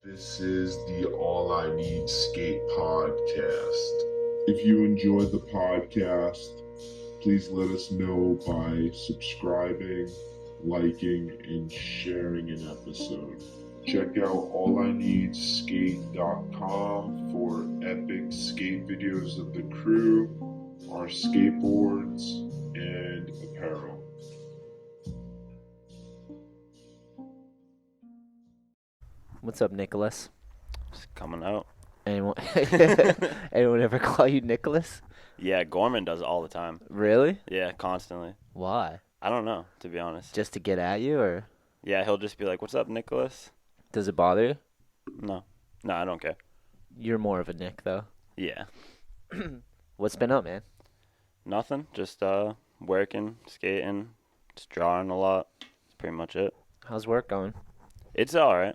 This is the All I Need Skate podcast. If you enjoyed the podcast, please let us know by subscribing, liking, and sharing an episode. Check out ALLiNEEDSKATE.com for epic skate videos of the crew, our skateboards, and apparel. What's up, Nicholas? It's coming out. Anyone anyone ever call you Nicholas? Yeah, Gorman does it all the time. Really? Yeah, constantly. Why? I don't know, to be honest. Just to get at you, or Yeah, he'll just be like, "What's up, Nicholas?" does it bother you? No, I don't care. You're more of a Nick, though. Yeah, What's been up, man? nothing. Just working, skating, just drawing a lot. That's pretty much it. How's work going? It's all right.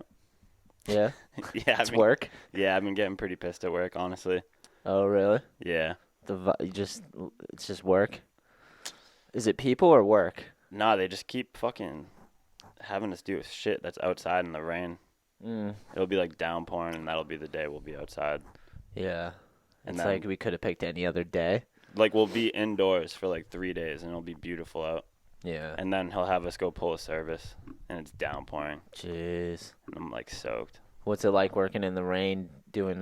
Yeah, Yeah, it's work. Yeah, I've been getting pretty pissed at work, honestly. Oh, really? Yeah. It's just work. Is it people or work? Nah, they just keep fucking having us do shit that's outside in the rain. It'll be like downpouring, and that'll be the day we'll be outside. Yeah. And It's then- like we could have picked any other day. Like, we'll be indoors for like 3 days, and it'll be beautiful out. Yeah. And then he'll have us go pull a service, and it's downpouring, Jeez. and I'm like soaked. What's it like working in the rain doing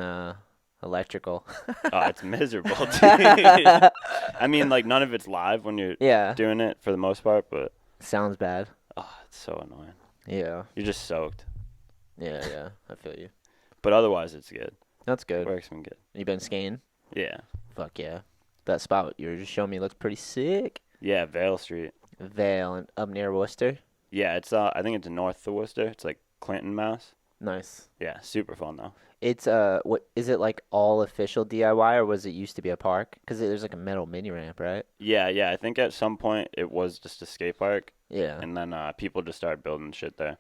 electrical? Oh, it's miserable, dude. I mean, like, none of it's live when you're Yeah. doing it for the most part, but Sounds bad. oh, it's so annoying. Yeah. You're just soaked. Yeah. I feel you. But otherwise, it's good. That's good. Work's been good. You been skiing? Yeah. Fuck yeah. That spot you were just showing me looks pretty sick. Yeah, Vale Street. Vale and up near Worcester. Yeah, it's I think it's north of Worcester. It's like Clinton, Mass. Nice. Yeah, super fun though. It's what is it like all official DIY or was it used to be a park? Because there's like a metal mini ramp, right? Yeah. I think at some point it was just a skate park, Yeah. and then people just started building shit there.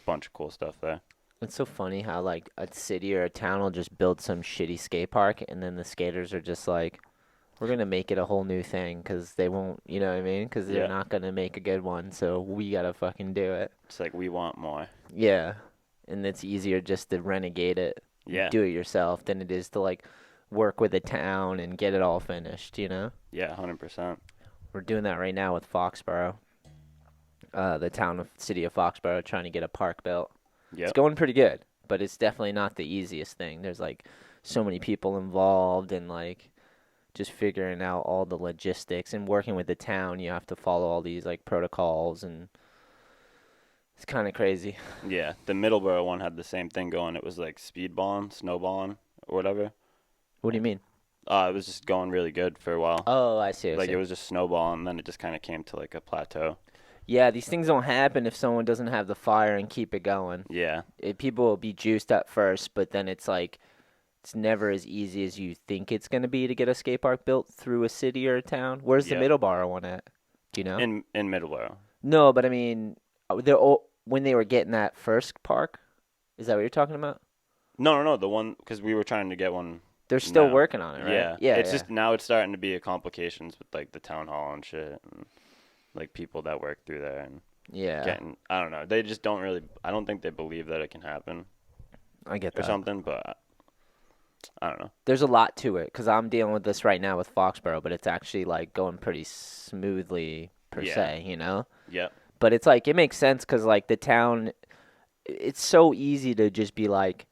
Bunch of cool stuff there. It's so funny how like a city or a town will just build some shitty skate park and then the skaters are just like, we're gonna make it a whole new thing because they won't, you know what I mean? Because they're Yeah. not gonna make a good one, so we gotta fucking do it. It's like we want more. Yeah. And it's easier just to renegade it. Yeah. Do it yourself than it is to like work with a town and get it all finished, you know? Yeah, 100%. We're doing that right now with Foxborough. The city of Foxborough trying to get a park built. Yeah. It's going pretty good, but it's definitely not the easiest thing. There's like so many people involved and like just figuring out all the logistics and working with the town. You have to follow all these like protocols and it's kind of crazy. Yeah, the Middleborough one had the same thing going. It was like speedballing, snowballing, or whatever. What do you mean? It was just going really good for a while. Oh, I see. Like, it was just snowballing, and then it just kind of came to, like, a plateau. Yeah, these things don't happen if someone doesn't have the fire and keep it going. Yeah. People will be juiced at first, but then it's like it's never as easy as you think it's going to be to get a skate park built through a city or a town. Where's Yeah. the Middleborough one at? Do you know? In Middleborough. No, but I mean, when they were getting that first park, is that what you're talking about? No, the one, because we were trying to get one. They're still No. working on it, right? Yeah. Yeah. It's just, now it's starting to be a complications with, like, the town hall and shit, and, like, people that work through there, and getting, I don't know. They just don't really, I don't think they believe that it can happen I get or that. something, but I don't know. There's a lot to it because I'm dealing with this right now with Foxborough, but it's actually like going pretty smoothly per Yeah. se, you know? Yep. But it's like, it makes sense because, like, the town, it's so easy to just be like,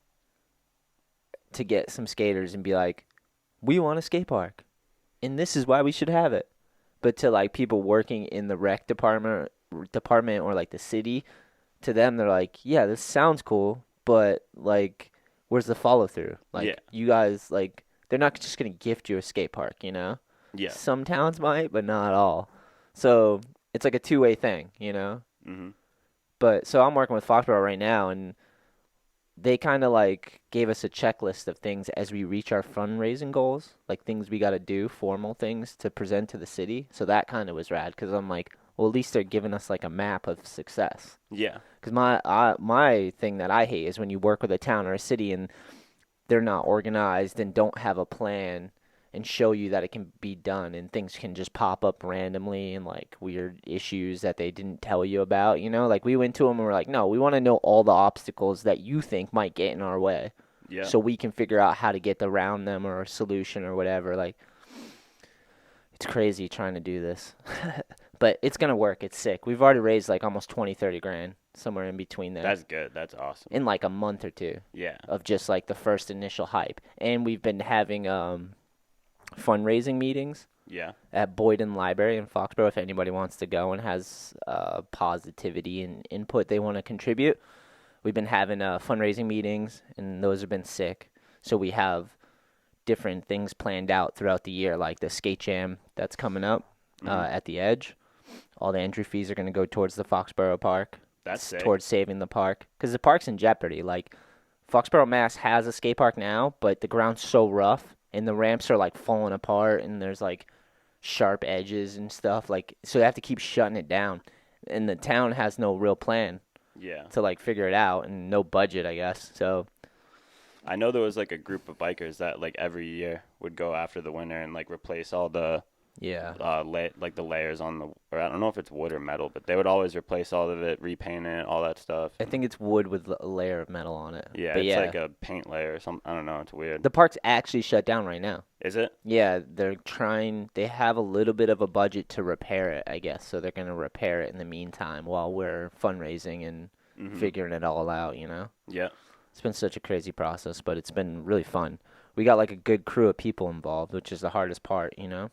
to get some skaters and be like, we want a skate park, and this is why we should have it. But to, like, people working in the rec department or, like, the city, to them, they're like, yeah, this sounds cool, but, like, where's the follow-through? Like, Yeah. you guys, like, they're not just going to gift you a skate park, you know? Yeah. Some towns might, but not all. So it's like a two-way thing, you know? Mm-hmm. But so I'm working with Foxborough right now, and they kind of like gave us a checklist of things as we reach our fundraising goals, like things we got to do, formal things to present to the city. So that kind of was rad because I'm like, well, at least they're giving us like a map of success. Yeah. Because my thing that I hate is when you work with a town or a city and they're not organized and don't have a plan and show you that it can be done, and things can just pop up randomly, and like weird issues that they didn't tell you about, you know? Like we went to them and we're like, no, we want to know all the obstacles that you think might get in our way. Yeah. So we can figure out how to get around them or a solution or whatever. Like, it's crazy trying to do this. But it's going to work. It's sick. We've already raised like almost 20, 30 grand, somewhere in between there. That's good. That's awesome. In like a month or two. Yeah. Of just like the first initial hype. And we've been having fundraising meetings. Yeah. At Boyden Library in Foxborough, if anybody wants to go and has positivity and input they want to contribute. We've been having fundraising meetings, and those have been sick. So we have different things planned out throughout the year, like the skate jam that's coming up at the Edge. All the entry fees are going to go towards the Foxborough Park. That's sick. Towards saving the park. Because the park's in jeopardy. Like, Foxborough, Mass. has a skate park now, but the ground's so rough, and the ramps are, like, falling apart, and there's, like, sharp edges and stuff. Like, so they have to keep shutting it down. And the town has no real plan to, like, figure it out, and no budget, I guess. So I know there was, like, a group of bikers that, like, every year would go after the winter and, like, replace all the like the layers on the, or I don't know if it's wood or metal, but they would always replace all of it, repaint it, all that stuff. I think it's wood with a layer of metal on it. Yeah, it's like a paint layer or something. I don't know. It's weird. The park's actually shut down right now. Is it? Yeah, they have a little bit of a budget to repair it, I guess. So they're going to repair it in the meantime while we're fundraising and figuring it all out, you know? Yeah. It's been such a crazy process, but it's been really fun. We got like a good crew of people involved, which is the hardest part, you know?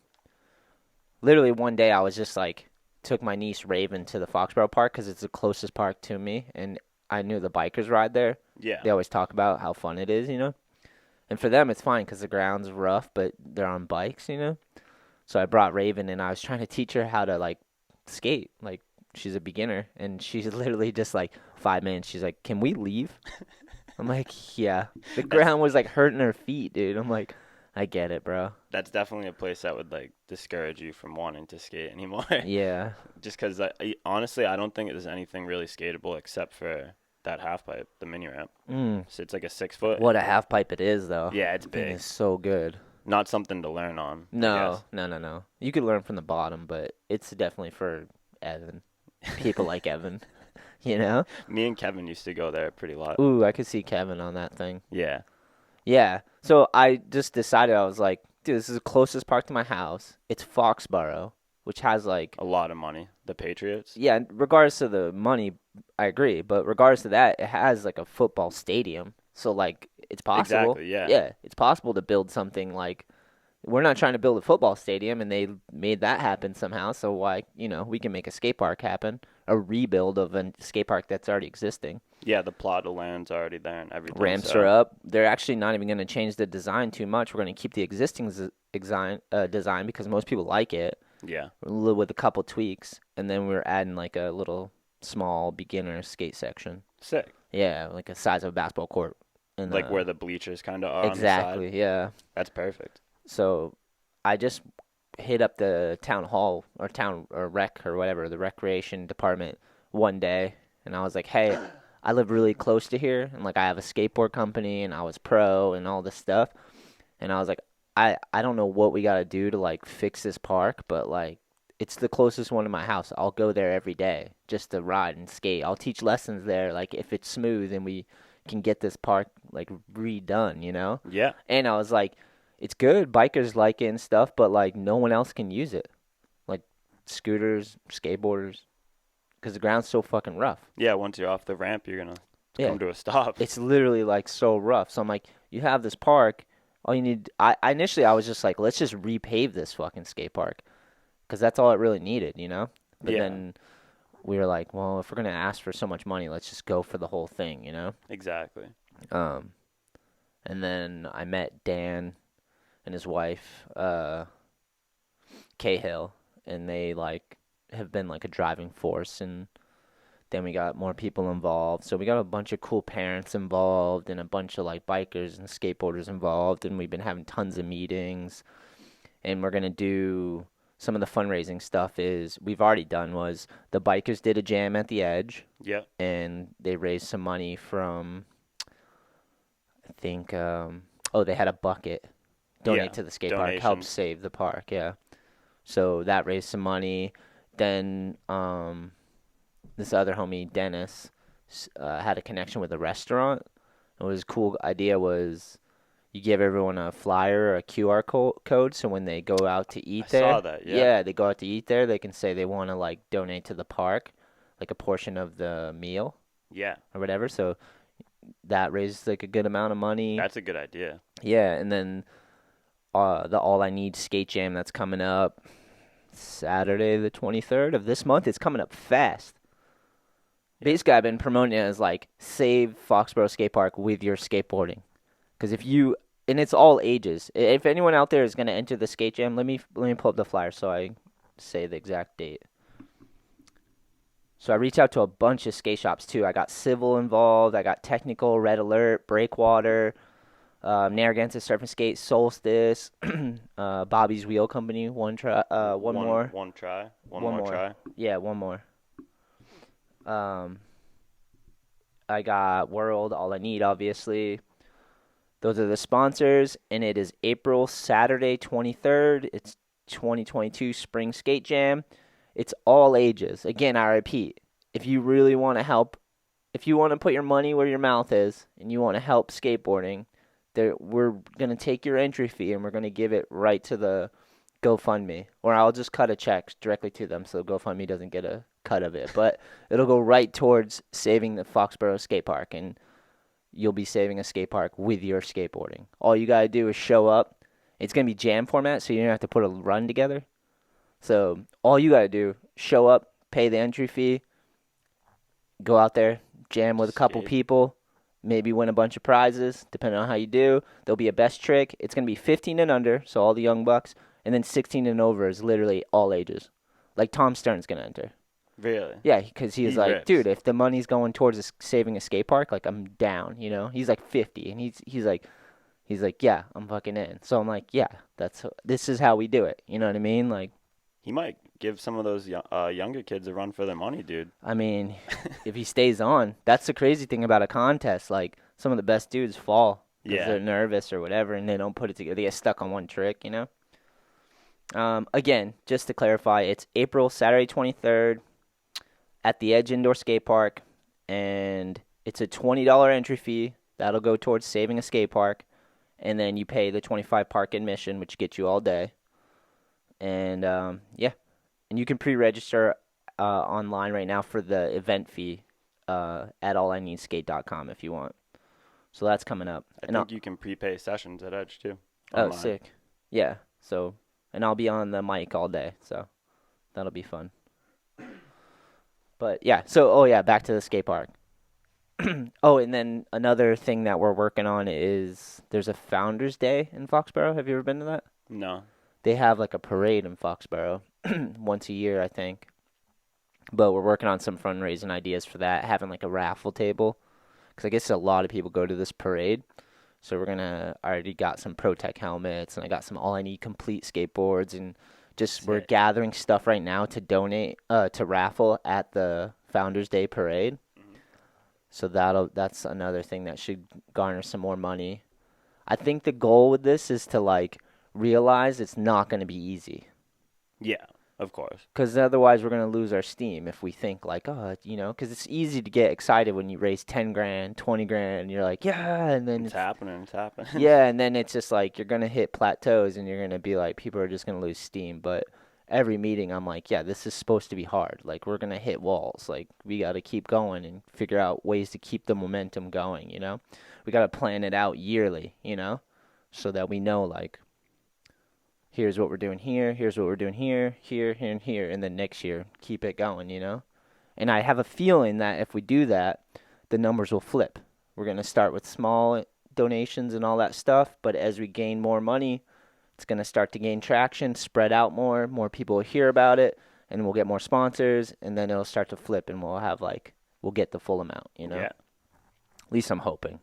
Literally one day I was just like, took my niece Raven to the Foxborough Park because it's the closest park to me, and I knew the bikers ride there. Yeah. They always talk about how fun it is, you know? And for them it's fine because the ground's rough, but they're on bikes, you know? So I brought Raven, and I was trying to teach her how to, like, skate. Like, she's a beginner, and she's literally just like 5 minutes. She's like, can we leave? I'm like, yeah. The ground was like hurting her feet, dude. I'm like, I get it, bro. That's definitely a place that would like discourage you from wanting to skate anymore. Yeah. Just because, honestly, I don't think there's anything really skatable except for that half pipe, the mini ramp. So it's like a 6 foot. What a half pipe it is, though. Yeah, it's big. It's so good. Not something to learn on. No. You could learn from the bottom, but it's definitely for Evan. People like Evan. You know? Me and Kevin used to go there pretty lot. Ooh, I could see Kevin on that thing. Yeah. Yeah. So I just decided, I was like, dude, this is the closest park to my house. It's Foxborough, which has like a lot of money. The Patriots? Yeah, regardless of the money, I agree. But regardless of that, it has like a football stadium. So like it's possible. Exactly, yeah. Yeah, it's possible to build something like, we're not trying to build a football stadium, and they made that happen somehow. So why, we can make a skate park happen, a rebuild of a skate park that's already existing. Yeah, the plot of land's already there and everything. Ramps are up. They're actually not even going to change the design too much. We're going to keep the existing design because most people like it. Yeah. With a couple tweaks, and then we're adding like a little small beginner skate section. Sick. Yeah, like a size of a basketball court. And, like where the bleachers kind of are. Exactly. On the side. Yeah. That's perfect. So I just hit up the town hall or rec or whatever, the recreation department one day, and I was like, hey, I live really close to here, and like I have a skateboard company, and I was pro and all this stuff, and I was like, I don't know what we got to do to like fix this park, but like it's the closest one to my house. I'll go there every day just to ride and skate. I'll teach lessons there, like if it's smooth and we can get this park like redone, you know? Yeah. And I was like, it's good, bikers like it and stuff, but like no one else can use it, like scooters, skateboarders, because the ground's so fucking rough. Yeah, once you're off the ramp, you're gonna come to a stop. It's literally like so rough. So I'm like, you have this park, all you need. Initially I was just like, let's just repave this fucking skate park, because that's all it really needed, you know. But then we were like, well, if we're gonna ask for so much money, let's just go for the whole thing, you know. Exactly. And then I met Dan and his wife, Cahill, and they like have been like a driving force, and then we got more people involved. So we got a bunch of cool parents involved and a bunch of like bikers and skateboarders involved, and we've been having tons of meetings, and we're going to do some of the fundraising stuff we've already done was the bikers did a jam at the Edge. Yeah. And they raised some money from, I think, they had a bucket donate to the skate park, help save the park. Yeah. So that raised some money. Then this other homie, Dennis, had a connection with a restaurant. And his cool idea was you give everyone a flyer or a QR code, so when they go out to eat there. I saw that, yeah. They go out to eat there, they can say they want to, like, donate to the park, like a portion of the meal. Yeah. Or whatever, so that raised, like, a good amount of money. That's a good idea. Yeah, and then the All I Need Skate Jam that's coming up Saturday the 23rd of this month. It's coming up fast. Basically, I've been promoting it as, like, save Foxborough Skate Park with your skateboarding. Because if you, and it's all ages. If anyone out there is going to enter the skate jam, let me pull up the flyer so I say the exact date. So I reached out to a bunch of skate shops too. I got Civil involved. I got Technical, Red Alert, Breakwater, Narragansett Surf and Skate, Solstice, Bobby's Wheel Company. One more. One more try. Yeah, one more. I got World, All I Need, obviously. Those are the sponsors, and it is Saturday 23rd. It's 2022 Spring Skate Jam. It's all ages. Again, I repeat, if you really want to help, if you want to put your money where your mouth is, and you want to help skateboarding, we're going to take your entry fee, and we're going to give it right to the GoFundMe. Or I'll just cut a check directly to them so GoFundMe doesn't get a cut of it. But it'll go right towards saving the Foxborough Skate Park, and you'll be saving a skate park with your skateboarding. All you got to do is show up. It's going to be jam format, so you don't have to put a run together. So all you got to do, show up, pay the entry fee, go out there, jam with a couple people, maybe win a bunch of prizes, depending on how you do. There'll be a best trick. It's going to be 15 and under, so all the young bucks, and then 16 and over is literally all ages. Like Tom Stern's going to enter. Really? Yeah, because he was like, rips. dude, if the money's going towards saving a skate park, like, I'm down, you know? He's like 50, and he's like, yeah, I'm fucking in. So I'm like, yeah, this is how we do it. You know what I mean? Like, he might give some of those younger kids a run for their money, dude. I mean, if he stays on, that's the crazy thing about a contest. Like, some of the best dudes fall because they're nervous or whatever, and they don't put it together. They get stuck on one trick, you know? Again, just to clarify, it's Saturday 23rd. At the Edge Indoor Skate Park, and it's a $20 entry fee. That'll go towards saving a skate park, and then you pay the $25 park admission, which gets you all day. And, and you can pre-register online right now for the event fee at ALLiNEEDSKATE.com if you want. So that's coming up. I think you can prepay sessions at Edge, too. Online. Oh, sick. Yeah, so, and I'll be on the mic all day, so that'll be fun. But, yeah, back to the skate park. Oh, and then another thing that we're working on is there's a Founders Day in Foxborough. Have you ever been to that? No. They have, like, a parade in Foxborough once a year, I think. But we're working on some fundraising ideas for that, having, like, a raffle table. Because I guess a lot of people go to this parade. So I already got some ProTech helmets, and I got some All I Need complete skateboards, and we're gathering stuff right now to donate, to raffle at the Founders Day parade. Mm-hmm. So that's another thing that should garner some more money. I think the goal with this is to, like, realize it's not going to be easy. Yeah, of course. Because otherwise we're going to lose our steam if we think, like, oh, you know, because it's easy to get excited when you raise 10 grand, 20 grand, and you're like, yeah, and then it's happening. Yeah, and then it's just like you're going to hit plateaus and you're going to be like, people are just going to lose steam. But every meeting I'm like, yeah, this is supposed to be hard. Like, we're going to hit walls. Like, we got to keep going and figure out ways to keep the momentum going, you know? We got to plan it out yearly, you know, so that we know, like, here's what we're doing here, here's what we're doing here, and here, and then next year, keep it going, you know? And I have a feeling that if we do that, the numbers will flip. We're going to start with small donations and all that stuff, but as we gain more money, it's going to start to gain traction, spread out more people will hear about it, and we'll get more sponsors, and then it'll start to flip, and we'll get the full amount, you know? Yeah. At least I'm hoping.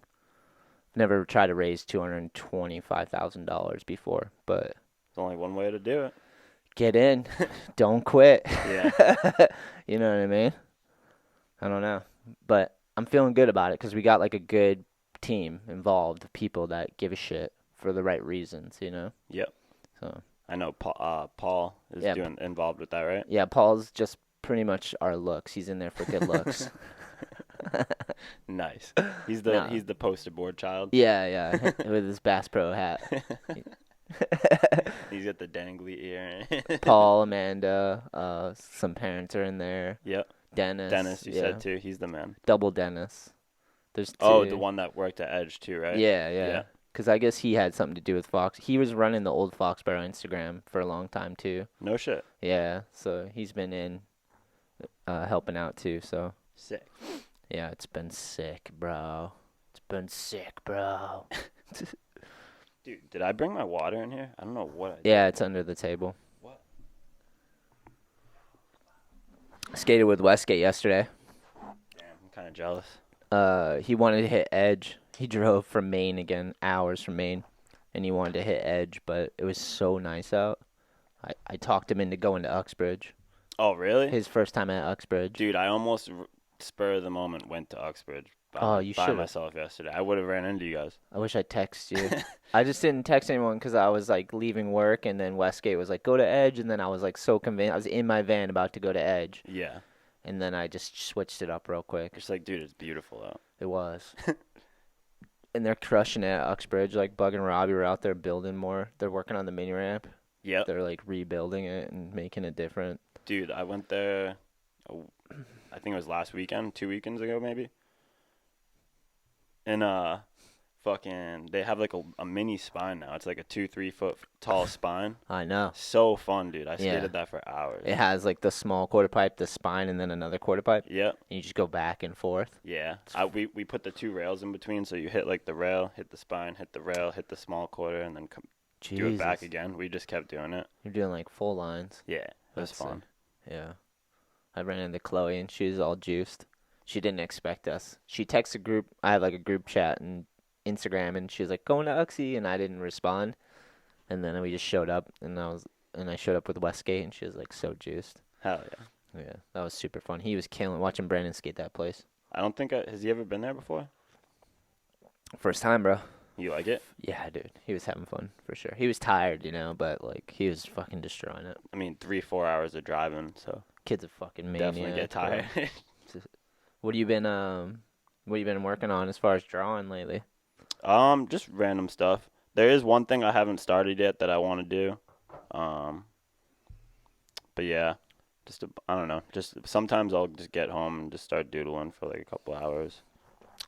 Never tried to raise $225,000 before, but there's only one way to do it. Get in. Don't quit. Yeah. You know what I mean? I don't know. But I'm feeling good about it because we got, like, a good team involved of people that give a shit for the right reasons, Yep. So I know Paul is involved with that, right? Yeah, Paul's just pretty much our looks. He's in there for good looks. Nice. He's the poster board child. Yeah, with his Bass Pro hat. He's got the dangly ear. Paul, Amanda, some parents are in there. Yep. Dennis, you said too. He's the man. Double Dennis. There's two. Oh, the one that worked at Edge too, right? Yeah. Because I guess he had something to do with Fox. He was running the old Foxborough Instagram for a long time too. No shit. Yeah, so he's been in helping out too. So sick. Yeah, it's been sick, bro. It's been sick, bro. Dude, did I bring my water in here? I don't know what I did. Yeah, it's under the table. What? Skated with Westgate yesterday. Damn, I'm kind of jealous. He wanted to hit Edge. He drove from Maine again, hours from Maine, and he wanted to hit Edge, but it was so nice out. I talked him into going to Uxbridge. Oh, really? His first time at Uxbridge. Dude, I almost spur of the moment went to Uxbridge by myself yesterday. I would have ran into you guys. I wish I texted you. I just didn't text anyone because I was like leaving work, and then Westgate was like, go to Edge, and then I was like so convinced. I was in my van about to go to Edge. Yeah. And then I just switched it up real quick. Just like, dude, it's beautiful out. It was. And they're crushing it at Uxbridge. Like, Bug and Robbie were out there building more. They're working on the mini ramp. Yep. They're like rebuilding it and making it different. Dude, I went there, I think it was last weekend, 2 weekends ago maybe. And they have like a mini spine now. It's like a 2-3 foot tall spine. I know. So fun, dude. I skated that for hours. It has like the small quarter pipe, the spine, and then another quarter pipe. Yep. And you just go back and forth. Yeah. We put the two rails in between, so you hit like the rail, hit the spine, hit the rail, hit the small quarter, and then do it back again. We just kept doing it. You're doing like full lines. Yeah. It was fun. Yeah. I ran into Chloe, and she was all juiced. She didn't expect us. She texted a group. I have like a group chat and Instagram, and she was like, going to Uxie, and I didn't respond. And then we just showed up, and I showed up with Westgate, and she was like so juiced. Hell yeah. Yeah, that was super fun. He was killing watching Brandon skate that place. I don't think has he ever been there before? First time, bro. You like it? Yeah, dude. He was having fun for sure. He was tired, but like he was fucking destroying it. I mean, 3-4 hours of driving, so kid's a fucking maniac. Definitely get tired. What have you been working on as far as drawing lately? Just random stuff. There is one thing I haven't started yet that I want to do. But yeah, I don't know. Just sometimes I'll just get home and just start doodling for like a couple hours.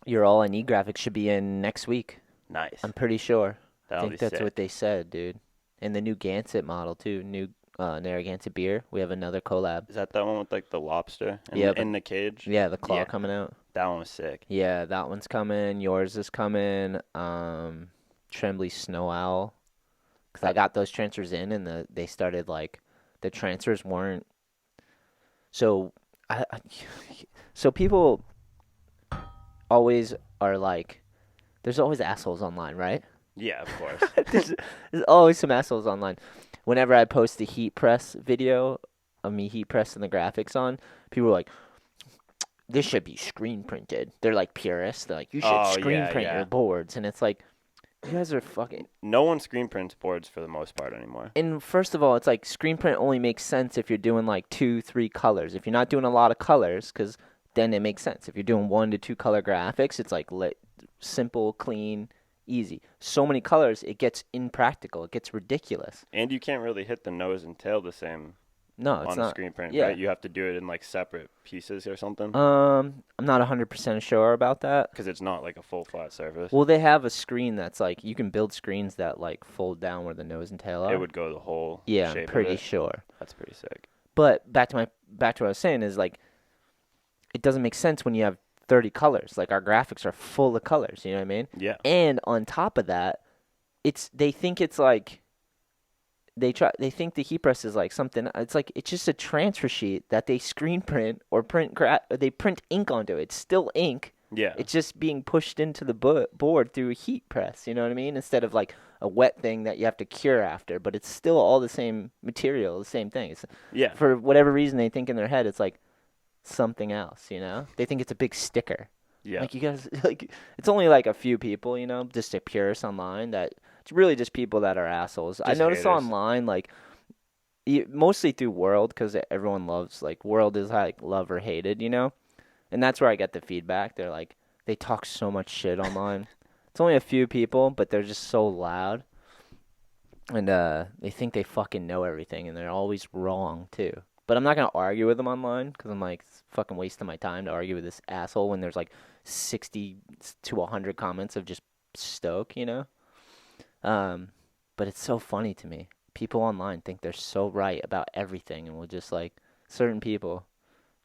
Your ALLiNEED graphic should be in next week. Nice. I'm pretty sure. That'll I think that's sick. what they said, dude. And the new Gansett model too. New Narragansett beer. We have another collab. Is that one with like the lobster in the cage? Yeah, the claw coming out. That one was sick. Yeah, that one's coming. Yours is coming. Trembly Snow Owl. Because I got those transfers in, and they started like the transfers weren't. So so people always are like, there's always assholes online, right? Yeah, of course. There's always some assholes online. Whenever I post the heat press video of me heat pressing the graphics on, people are like, this should be screen printed. They're like purists. They're like, you should screen print your boards. And it's like, you guys are fucking... No one screen prints boards for the most part anymore. And first of all, it's like screen print only makes sense if you're doing like 2-3 colors. If you're not doing a lot of colors, because then it makes sense. If you're doing 1 to 2 color graphics, it's like simple, clean, easy. So many colors, it gets impractical. It gets ridiculous. And you can't really hit the nose and tail the same. No, it's on not. A screen print, yeah. Right? You have to do it in like separate pieces or something. I'm not 100% sure about that. Because it's not like a full flat surface. Well, they have a screen that's like, you can build screens that like fold down where the nose and tail are. It would go the whole shape I'm pretty of it. Sure. That's pretty sick. But back to what I was saying is like, it doesn't make sense when you have 30 colors. Like, our graphics are full of colors, you know what I mean? Yeah. And on top of that, they think it's like, they think the heat press is like something. It's like, it's just a transfer sheet that they screen print or they print ink onto it. It's still ink. Yeah. It's just being pushed into the board through a heat press, you know what I mean? Instead of like a wet thing that you have to cure after, but it's still all the same material, the same thing. Yeah. For whatever reason, they think in their head it's like something else, you know? They think it's a big sticker. Yeah. Like, you guys, like, it's only like a few people, just a purists online that It's really just people that are assholes. I noticed haters. online, like, mostly through World, because everyone loves, like, World is like love or hated, you know? And that's where I get the feedback. They're like, they talk so much shit online. It's only a few people, but they're just so loud. And they think they fucking know everything, and they're always wrong, too. But I'm not going to argue with them online, because I'm like, it's fucking wasting my time to argue with this asshole when there's like 60 to 100 comments of just stoke, you know? But it's so funny to me. People online think they're so right about everything, and will just like, certain people,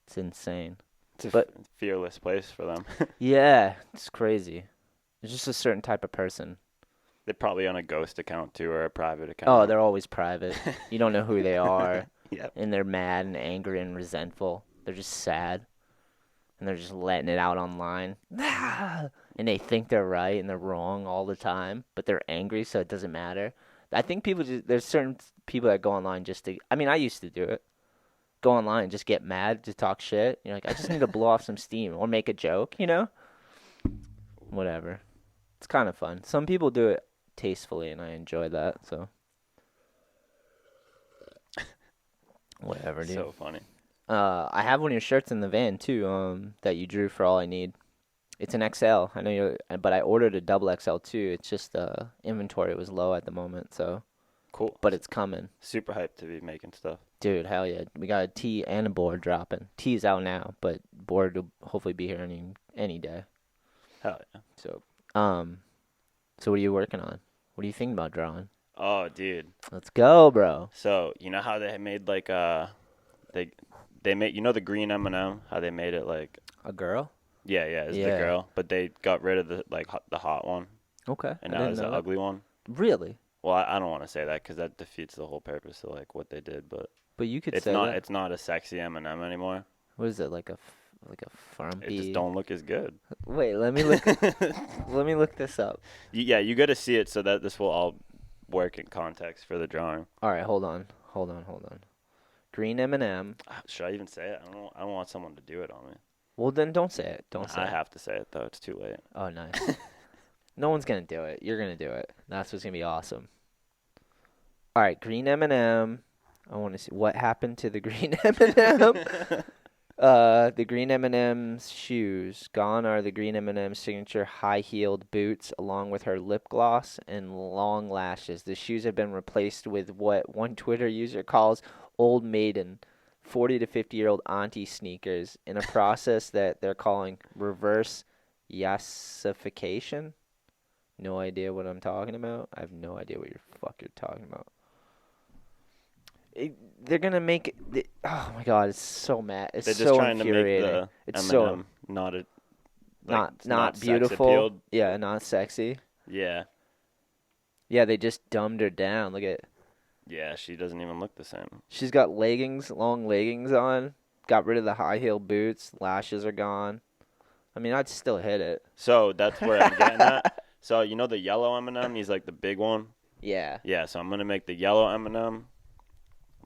it's insane. It's a fearless place for them. Yeah, it's crazy. It's just a certain type of person. They're probably on a ghost account, too, or a private account. Oh, they're always private. You don't know who they are. Yep. And they're mad and angry and resentful. They're just sad. And they're just letting it out online. And they think they're right and they're wrong all the time. But they're angry, so it doesn't matter. I think there's certain people that go online just to, I mean, I used to do it. Go online and just get mad, just talk shit. You're like, I just need to blow off some steam or make a joke, you know? Whatever. It's kind of fun. Some people do it tastefully, and I enjoy that, so. Whatever, dude. So funny. I have one of your shirts in the van, too, that you drew for All I Need. It's an XL. I know but I ordered a double XL, too. It's just inventory was low at the moment, so. Cool. But it's coming. Super hyped to be making stuff. Dude, hell yeah. We got a tee and a board dropping. Tee's out now, but board will hopefully be here any day. Hell yeah. So what are you working on? What are you thinking about drawing? Oh, dude. Let's go, bro. So, you know how they made, like, they made, you know the green M&M? How they made it, like... A girl? Yeah, it's the girl. But they got rid of the hot one. Okay. And now there's the ugly one. Really? Well, I don't want to say that because that defeats the whole purpose of, like, what they did. But you could it's say not, that. It's not a sexy M&M anymore. What is it, like a frumpy? It just don't look as good. Wait, let me look. Let me look this up. You got to see it so that this will all work in context for the drawing. All right, hold on. Green M&M. Should I even say it? I don't want someone to do it on me. Well, then don't say it. Don't say it. I have to say it though. It's too late. Oh, nice. No one's gonna do it. You're gonna do it. That's what's gonna be awesome. All right, green M&M. I want to see what happened to the green M&M. The green M&M's shoes. Gone are the green M&M's signature high-heeled boots, along with her lip gloss and long lashes. The shoes have been replaced with what one Twitter user calls old maiden, 40 to 50-year-old auntie sneakers, in a process that they're calling reverse yassification. No idea what I'm talking about. I have no idea what you're talking about. They're gonna make it. Oh my god, it's so mad. It's They're just so trying infuriating. to make the it's M&M not beautiful. Yeah, not sexy. Yeah. Yeah, they just dumbed her down. Look at. Yeah, she doesn't even look the same. She's got long leggings on. Got rid of the high heel boots. Lashes are gone. I mean, I'd still hit it. So that's where I'm getting at. So you know the yellow M&M? He's like the big one. Yeah. Yeah. So I'm gonna make the yellow M&M,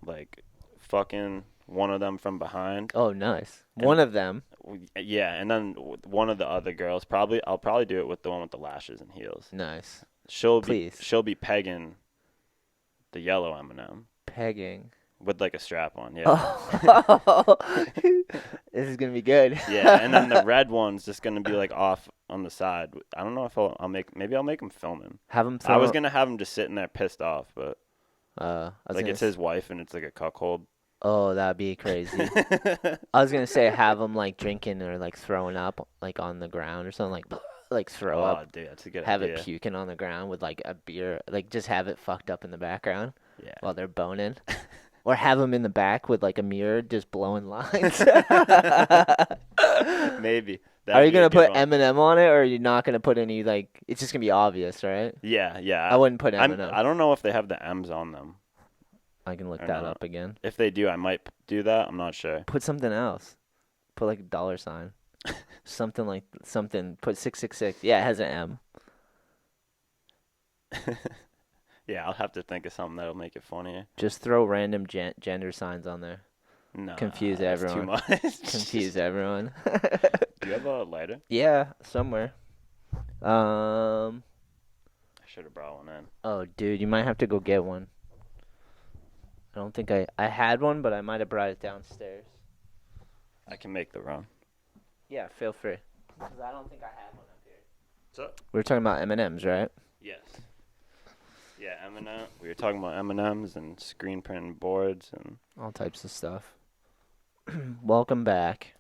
like, fucking one of them from behind. Oh, nice. One of them. Yeah, and then one of the other girls. I'll probably do it with the one with the lashes and heels. Nice. She'll be pegging the yellow M&M. Pegging. With like a strap on, yeah. Oh. This is gonna be good. Yeah, and then the red one's just gonna be like off on the side. I don't know if I'll make him filming. Have him. I was gonna have him just sitting there pissed off, but like it's his wife and it's like a cuckold. Oh, that'd be crazy. I was gonna say have him like drinking or like throwing up like on the ground or something like throw up. Oh, dude, that's a good have idea. It puking on the ground with like a beer, like just have it fucked up in the background. Yeah. While they're boning. Or have them in the back with, like, a mirror just blowing lines. Maybe. Are you going to put M&M on it, or are you not going to put any, like... It's just going to be obvious, right? Yeah. I wouldn't put M&M. I don't know if they have the M's on them. I can look that up again. If they do, I might do that. I'm not sure. Put something else. Put, like, a $sign. Something. Put 666. Yeah, it has an M. Yeah, I'll have to think of something that'll make it funnier. Just throw random gender signs on there. No, confuse everyone. Too much. Confuse everyone. Do you have a lighter? Yeah, somewhere. I should have brought one in. Oh, dude, you might have to go get one. I don't think I had one, but I might have brought it downstairs. I can make the run. Yeah, feel free. Because I don't think I have one up here. What's up? We were talking about M&Ms, right? Yes. Yeah, M&M. We were talking about M&Ms and screen printing boards and all types of stuff. Welcome back.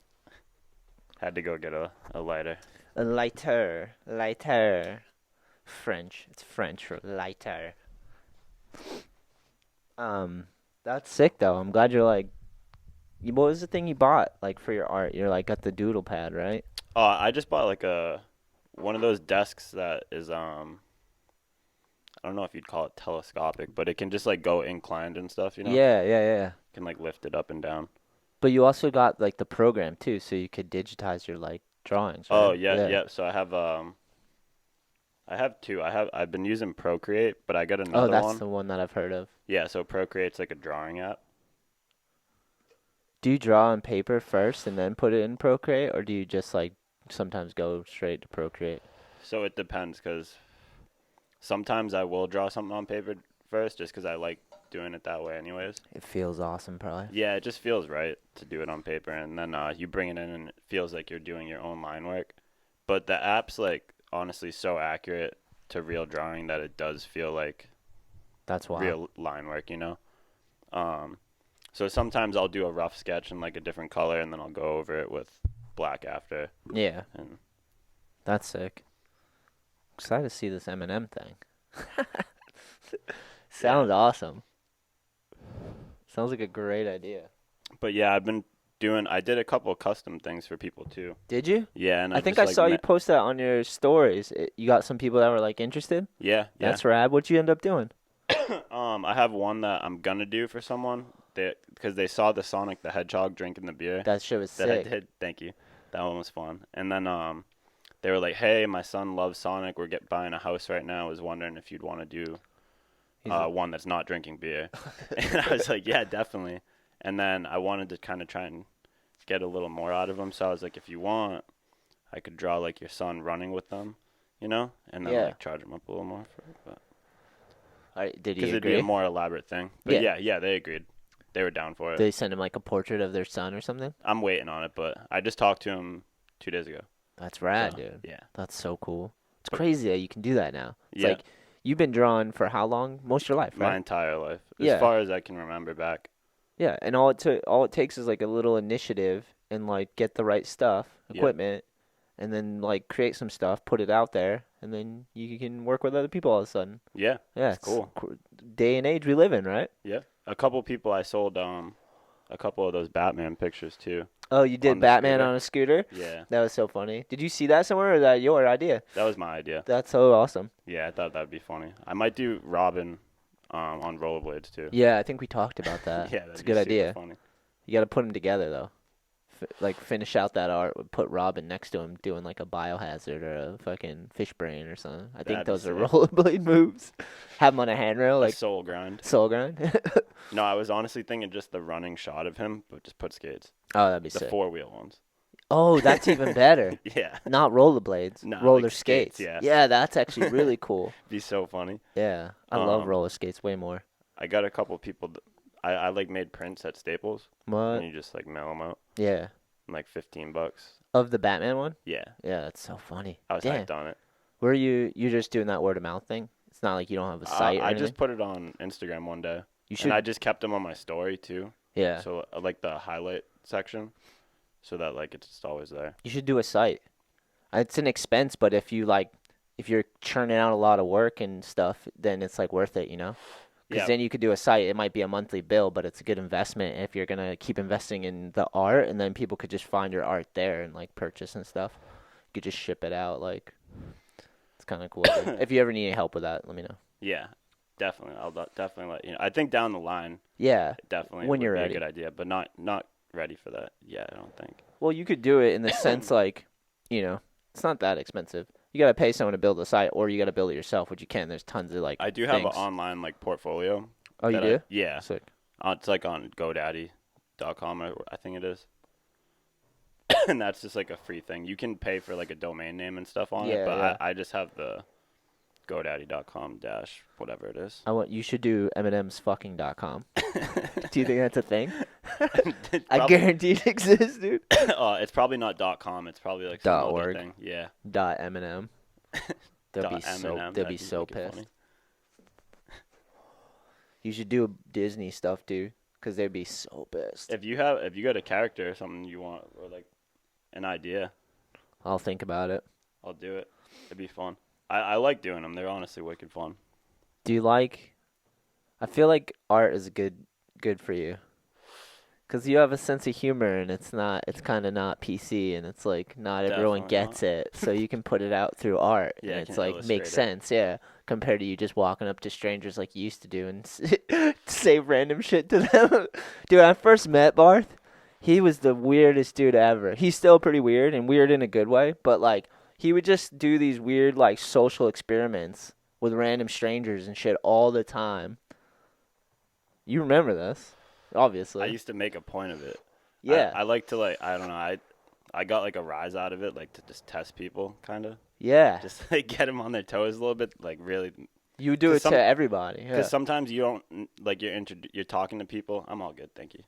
Had to go get a lighter. A lighter. Lighter. French. It's French for lighter. That's sick, though. I'm glad you're, like... What was the thing you bought, like, for your art? You're, like, got the doodle pad, right? I just bought, like, one of those desks that is, I don't know if you'd call it telescopic, but it can just, like, go inclined and stuff, you know? Yeah. Can, like, lift it up and down. But you also got, like, the program, too, so you could digitize your, like, drawings, right? Oh, yeah. So I have two. I've been using Procreate, but I got another one. Oh, that's the one that I've heard of. Yeah, so Procreate's like a drawing app. Do you draw on paper first and then put it in Procreate, or do you just, like, sometimes go straight to Procreate? So it depends, because sometimes I will draw something on paper first, just because I like doing it that way anyways. It feels awesome, probably. Yeah, it just feels right to do it on paper, and then you bring it in, and it feels like you're doing your own line work. But the app's, like, honestly so accurate to real drawing that it does feel like that's why real line work, you know? So sometimes I'll do a rough sketch in, like, a different color, and then I'll go over it with black after. Yeah. And that's sick. Excited to see this M&M thing. Sounds awesome. Sounds like a great idea. But yeah, I did a couple of custom things for people too. Did you? Yeah, and I think I saw you post that on your stories. You got some people that were, like, interested? Yeah. That's rad. What'd you end up doing? I have one that I'm gonna do for someone because they saw the Sonic the Hedgehog drinking the beer. That shit was that sick. I did. Thank you. That one was fun. And then they were like, "Hey, my son loves Sonic. We're buying a house right now. I was wondering if you'd want to do one that's not drinking beer." And I was like, "Yeah, definitely." And then I wanted to kind of try and get a little more out of them, so I was like, "If you want, I could draw, like, your son running with them, you know, and then like charge him up a little more for it." But did he agree? Because it'd be a more elaborate thing. But yeah, they agreed. They were down for it. Did they send him, like, a portrait of their son or something? I'm waiting on it, but I just talked to him 2 days ago. That's rad, dude. Yeah. That's so cool. It's crazy that you can do that now. It's like, you've been drawing for how long? Most of your life, right? My entire life. As far as I can remember back. Yeah, and all it takes is, like, a little initiative and, like, get the right stuff, equipment, and then, like, create some stuff, put it out there, and then you can work with other people all of a sudden. Yeah, it's cool. Day and age we live in, right? Yeah. A couple people I sold a couple of those Batman pictures too. Oh, you did Batman on a scooter? Yeah. That was so funny. Did you see that somewhere, or was that your idea? That was my idea. That's so awesome. Yeah, I thought that'd be funny. I might do Robin on rollerblades too. Yeah, I think we talked about that. Yeah, it's a good idea. Funny. You got to put them together though. Finish out that art. Put Robin next to him doing, like, a biohazard or a fucking fish brain or something. I think those are rollerblade moves. Have him on a handrail, like soul grind. Soul grind. No, I was honestly thinking just the running shot of him, but just put skates. Oh, that'd be sick. The 4-wheel ones. Oh, that's even better. Yeah. Not rollerblades. No, roller like skates. Yeah. Yeah, that's actually really cool. Be so funny. Yeah, I love roller skates way more. I got a couple people. I like made prints at Staples. What? And you just, like, mail them out. Yeah. Like $15. Of the Batman one? Yeah. Yeah, that's so funny. I was hyped on it. Were you're just doing that word of mouth thing? It's not like you don't have a site or anything? I just put it on Instagram one day. You should. And I just kept them on my story too. Yeah. So like the highlight section, so that, like, it's just always there. You should do a site. It's an expense, but if you're churning out a lot of work and stuff, then it's, like, worth it, you know? Because then you could do a site. It might be a monthly bill, but it's a good investment if you're going to keep investing in the art, and then people could just find your art there and, like, purchase and stuff. You could just ship it out. Like, it's kind of cool. If you ever need any help with that, let me know. Yeah, definitely. I'll definitely let you know. I think down the line, definitely when you're would be ready. a good idea, but not ready for that yet, I don't think. Well, you could do it in the sense, like, you know, it's not that expensive. You got to pay someone to build a site, or you got to build it yourself, which you can. There's tons of, like, I do have an online, like, portfolio. Oh, you do? Yeah. Sick. It's, like, on GoDaddy.com, I think it is. And that's just, like, a free thing. You can pay for, like, a domain name and stuff on it, but I just have the GoDaddy.com / whatever it is. You should do MMsfucking.com. Do you think that's a thing? I guarantee it exists, dude. It's probably not .com. It's probably like some other .org. thing. Yeah. .M&M. They'll be so pissed. Funny. You should do Disney stuff, dude, because they'd be so pissed. If you got a character or something you want, or like an idea, I'll think about it. I'll do it. It'd be fun. I like doing them. They're honestly wicked fun. Do you like? I feel like art is good for you. Because you have a sense of humor, and it's kind of not PC, and it's like not everyone gets it, so you can put it out through art, and it's like makes sense, yeah, compared to you just walking up to strangers like you used to do and say random shit to them. Dude, when I first met Barthe, he was the weirdest dude ever. He's still pretty weird, and weird in a good way, but like he would just do these weird like social experiments with random strangers and shit all the time. You remember this? Obviously. I used to make a point of it. Yeah. I like to I don't know, I got like a rise out of it, like to just test people, kind of. Yeah. Just like get them on their toes a little bit, like really. You do it to everybody. Because sometimes you don't, like you're talking to people. I'm all good, thank you.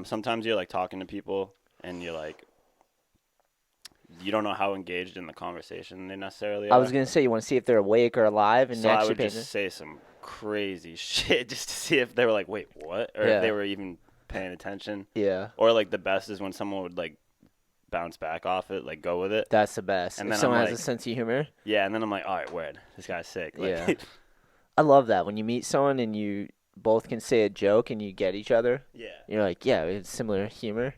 Sometimes you're like talking to people and you're like, you don't know how engaged in the conversation they necessarily are. I was going to say, you want to see if they're awake or alive. And so I would just say some crazy shit just to see if they were like, wait, what? Or if they were even paying attention. Yeah. Or like the best is when someone would like bounce back off it, like go with it. That's the best. And if someone has a sense of humor. Yeah, and then I'm like, all right, word. This guy's sick. Like, yeah. I love that. When you meet someone and you both can say a joke and you get each other. Yeah. You're like, yeah, we have similar humor.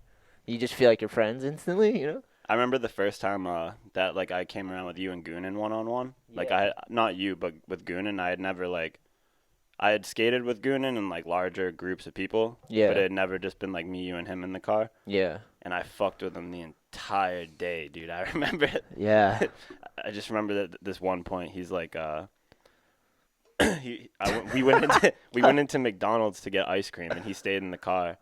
You just feel like you're friends instantly, you know? I remember the first time that like I came around with you and Goonan one-on-one. Yeah. Like not you, but with Goonan, I had never like, I had skated with Goonan in like larger groups of people. Yeah. But it had never just been like me, you, and him in the car. Yeah. And I fucked with him the entire day, dude. I remember it. Yeah. I just remember that this one point, he's like, we went into McDonald's to get ice cream, and he stayed in the car,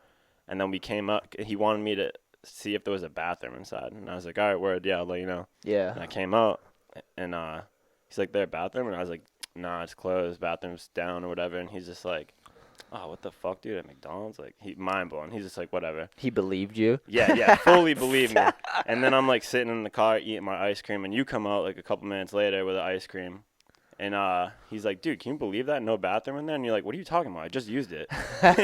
and then we came up. He wanted me to see if there was a bathroom inside, and I was like, all right, word, yeah, I'll let you know. Yeah. And I came out, and he's like, there a bathroom? And I was like, nah, it's closed, bathroom's down or whatever. And he's just like, oh, what the fuck, dude, at McDonald's? Like, mind blown. He's just like, whatever. He believed you? Yeah, fully believed me. And then I'm like sitting in the car eating my ice cream, and you come out like a couple minutes later with the ice cream. And he's like, dude, can you believe that? No bathroom in there? And you're like, what are you talking about? I just used it. And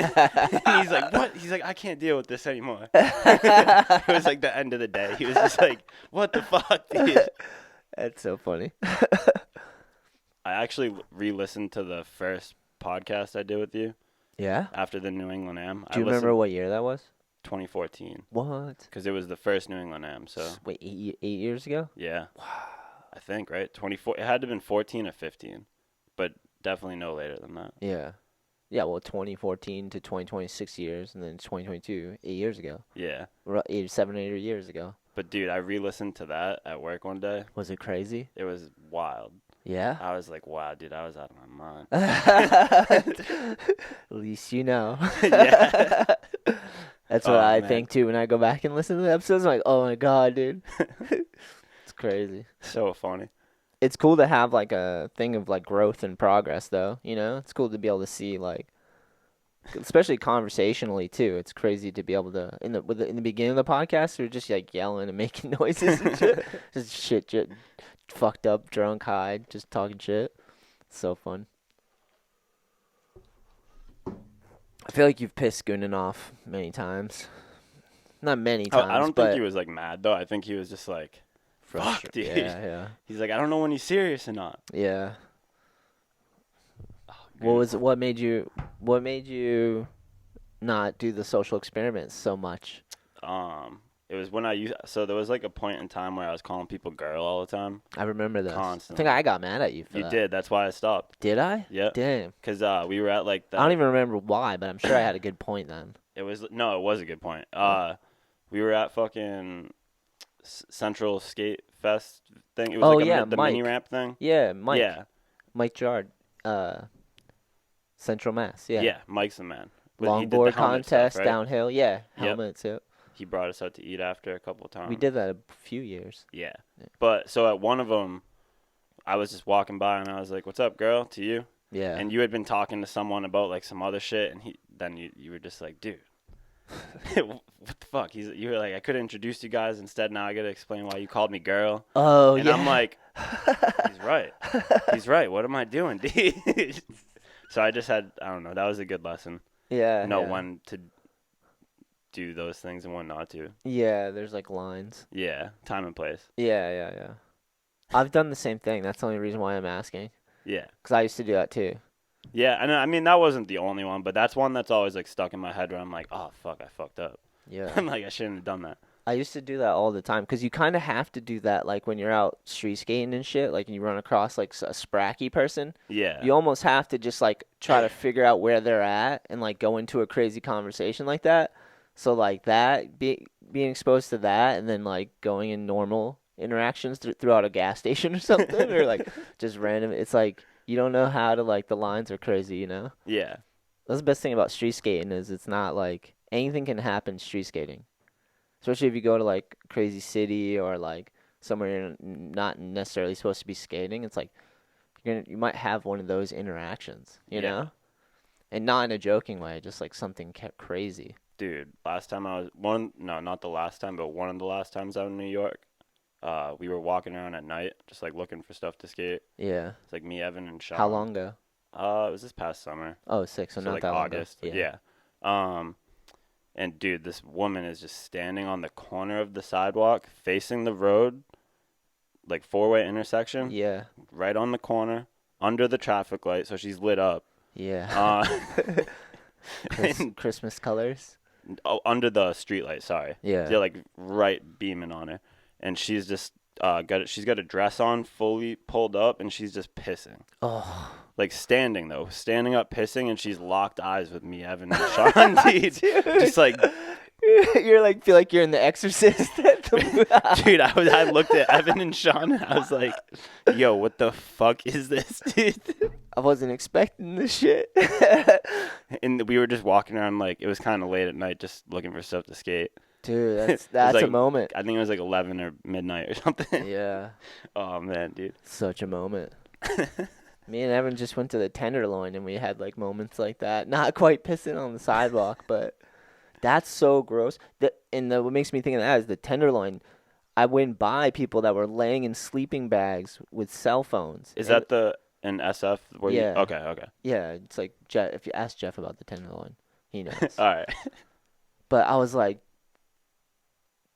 he's like, what? He's like, I can't deal with this anymore. It was like the end of the day. He was just like, what the fuck, dude? That's so funny. I actually re-listened to the first podcast I did with you. Yeah? After the New England Am. Do you remember what year that was? 2014. What? Because it was the first New England Am. So. Wait, 8 years ago? Yeah. Wow. I think, right? 24. It had to have been 14 or 15, but definitely no later than that. Yeah. Yeah, well, 2014 to 2020, 6 years, and then 2022, 8 years ago. Yeah. 7 or 8 years ago. But, dude, I re-listened to that at work one day. Was it crazy? It was wild. Yeah? I was like, wow, dude, I was out of my mind. At least you know. Yeah. That's what I think, too, when I go back and listen to the episodes. I'm like, oh, my God, dude. Crazy. So funny. It's cool to have like a thing of like growth and progress though, you know? It's cool to be able to see like, especially conversationally too. It's crazy to be able to in the beginning of the podcast we're just like yelling and making noises and shit. Just shit fucked up, drunk, high, just talking shit. It's so fun. I feel like you've pissed Goonan off many times. Not many times. I don't think he was like mad though. I think he was just like, fuck, dude. Yeah. He's like, I don't know when he's serious or not. Yeah. Oh, what made you not do the social experiments so much? It was when so there was like a point in time where I was calling people girl all the time. I remember that. Constantly. I think I got mad at you for that. You did. That's why I stopped. Did I? Yeah. Damn. Because we were at like I don't even remember why, but I'm sure I had a good point then. It was a good point. We were at fucking Central Skate Fest thing. It was the mini ramp thing. Yeah, Mike. Yeah. Mike Jard, Central Mass. Yeah. Yeah, Mike's the man. Longboard contest, stuff, right? Downhill. Yeah, helmets. Yep. He brought us out to eat after a couple of times. We did that a few years. Yeah. But so at one of them, I was just walking by and I was like, "What's up, girl?" to you. Yeah. And you had been talking to someone about like some other shit, and then you were just like, "Dude, what the fuck?" You were like, "I could have introduced you guys instead. Now I gotta explain why you called me girl." Oh, and yeah. I'm like, "He's right. He's right. What am I doing, dude?" So I just had, I don't know. That was a good lesson. Yeah. Know when to do those things and when not to. Yeah, there's like lines. Yeah, time and place. Yeah. I've done the same thing. That's the only reason why I'm asking. Yeah. Because I used to do that too. Yeah, and I mean, that wasn't the only one, but that's one that's always like stuck in my head where I'm like, oh, fuck, I fucked up. Yeah. I'm like, I shouldn't have done that. I used to do that all the time because you kind of have to do that like when you're out street skating and shit, like you run across like a spracky person. Yeah. You almost have to just like try to figure out where they're at and like go into a crazy conversation like that. So like that, being exposed to that and then like going in normal interactions throughout a gas station or something or like just random. It's like you don't know how to like the lines are crazy, you know? Yeah. That's the best thing about street skating is it's not like anything can happen street skating. Especially if you go to like crazy city or like somewhere you're not necessarily supposed to be skating, it's like you might have one of those interactions, you know, and not in a joking way, just like something kept crazy. Dude, last time not the last time, but one of the last times out in New York, we were walking around at night, just like looking for stuff to skate. Yeah, it's like me, Evan, and Sean. How long ago? It was this past summer. Oh, sick. So not like that long August. ago. Yeah. And dude, this woman is just standing on the corner of the sidewalk facing the road, like four-way intersection. Yeah. Right on the corner, under the traffic light, so she's lit up. Yeah. Christmas colors? Oh, under the street light, sorry. Yeah. They're like right beaming on her. And she's just she's got a dress on, fully pulled up, and she's just pissing. Oh. Like standing up pissing, and she's locked eyes with me, Evan, and Sean. Dude. Just like you're like feel like you're in The Exorcist. Dude, I looked at Evan and Sean, and I was like, "Yo, what the fuck is this, dude?" I wasn't expecting this shit. And we were just walking around, like it was kind of late at night, just looking for stuff to skate. Dude, that's like, a moment. I think it was like 11 or midnight or something. Yeah. Oh man, dude. Such a moment. Me and Evan just went to the Tenderloin, and we had like moments like that. Not quite pissing on the sidewalk, but that's so gross. What makes me think of that is the Tenderloin. I went by people that were laying in sleeping bags with cell phones. Is that an SF? Where yeah. Okay. Yeah, it's like Jeff. If you ask Jeff about the Tenderloin, he knows. All right. But I was like,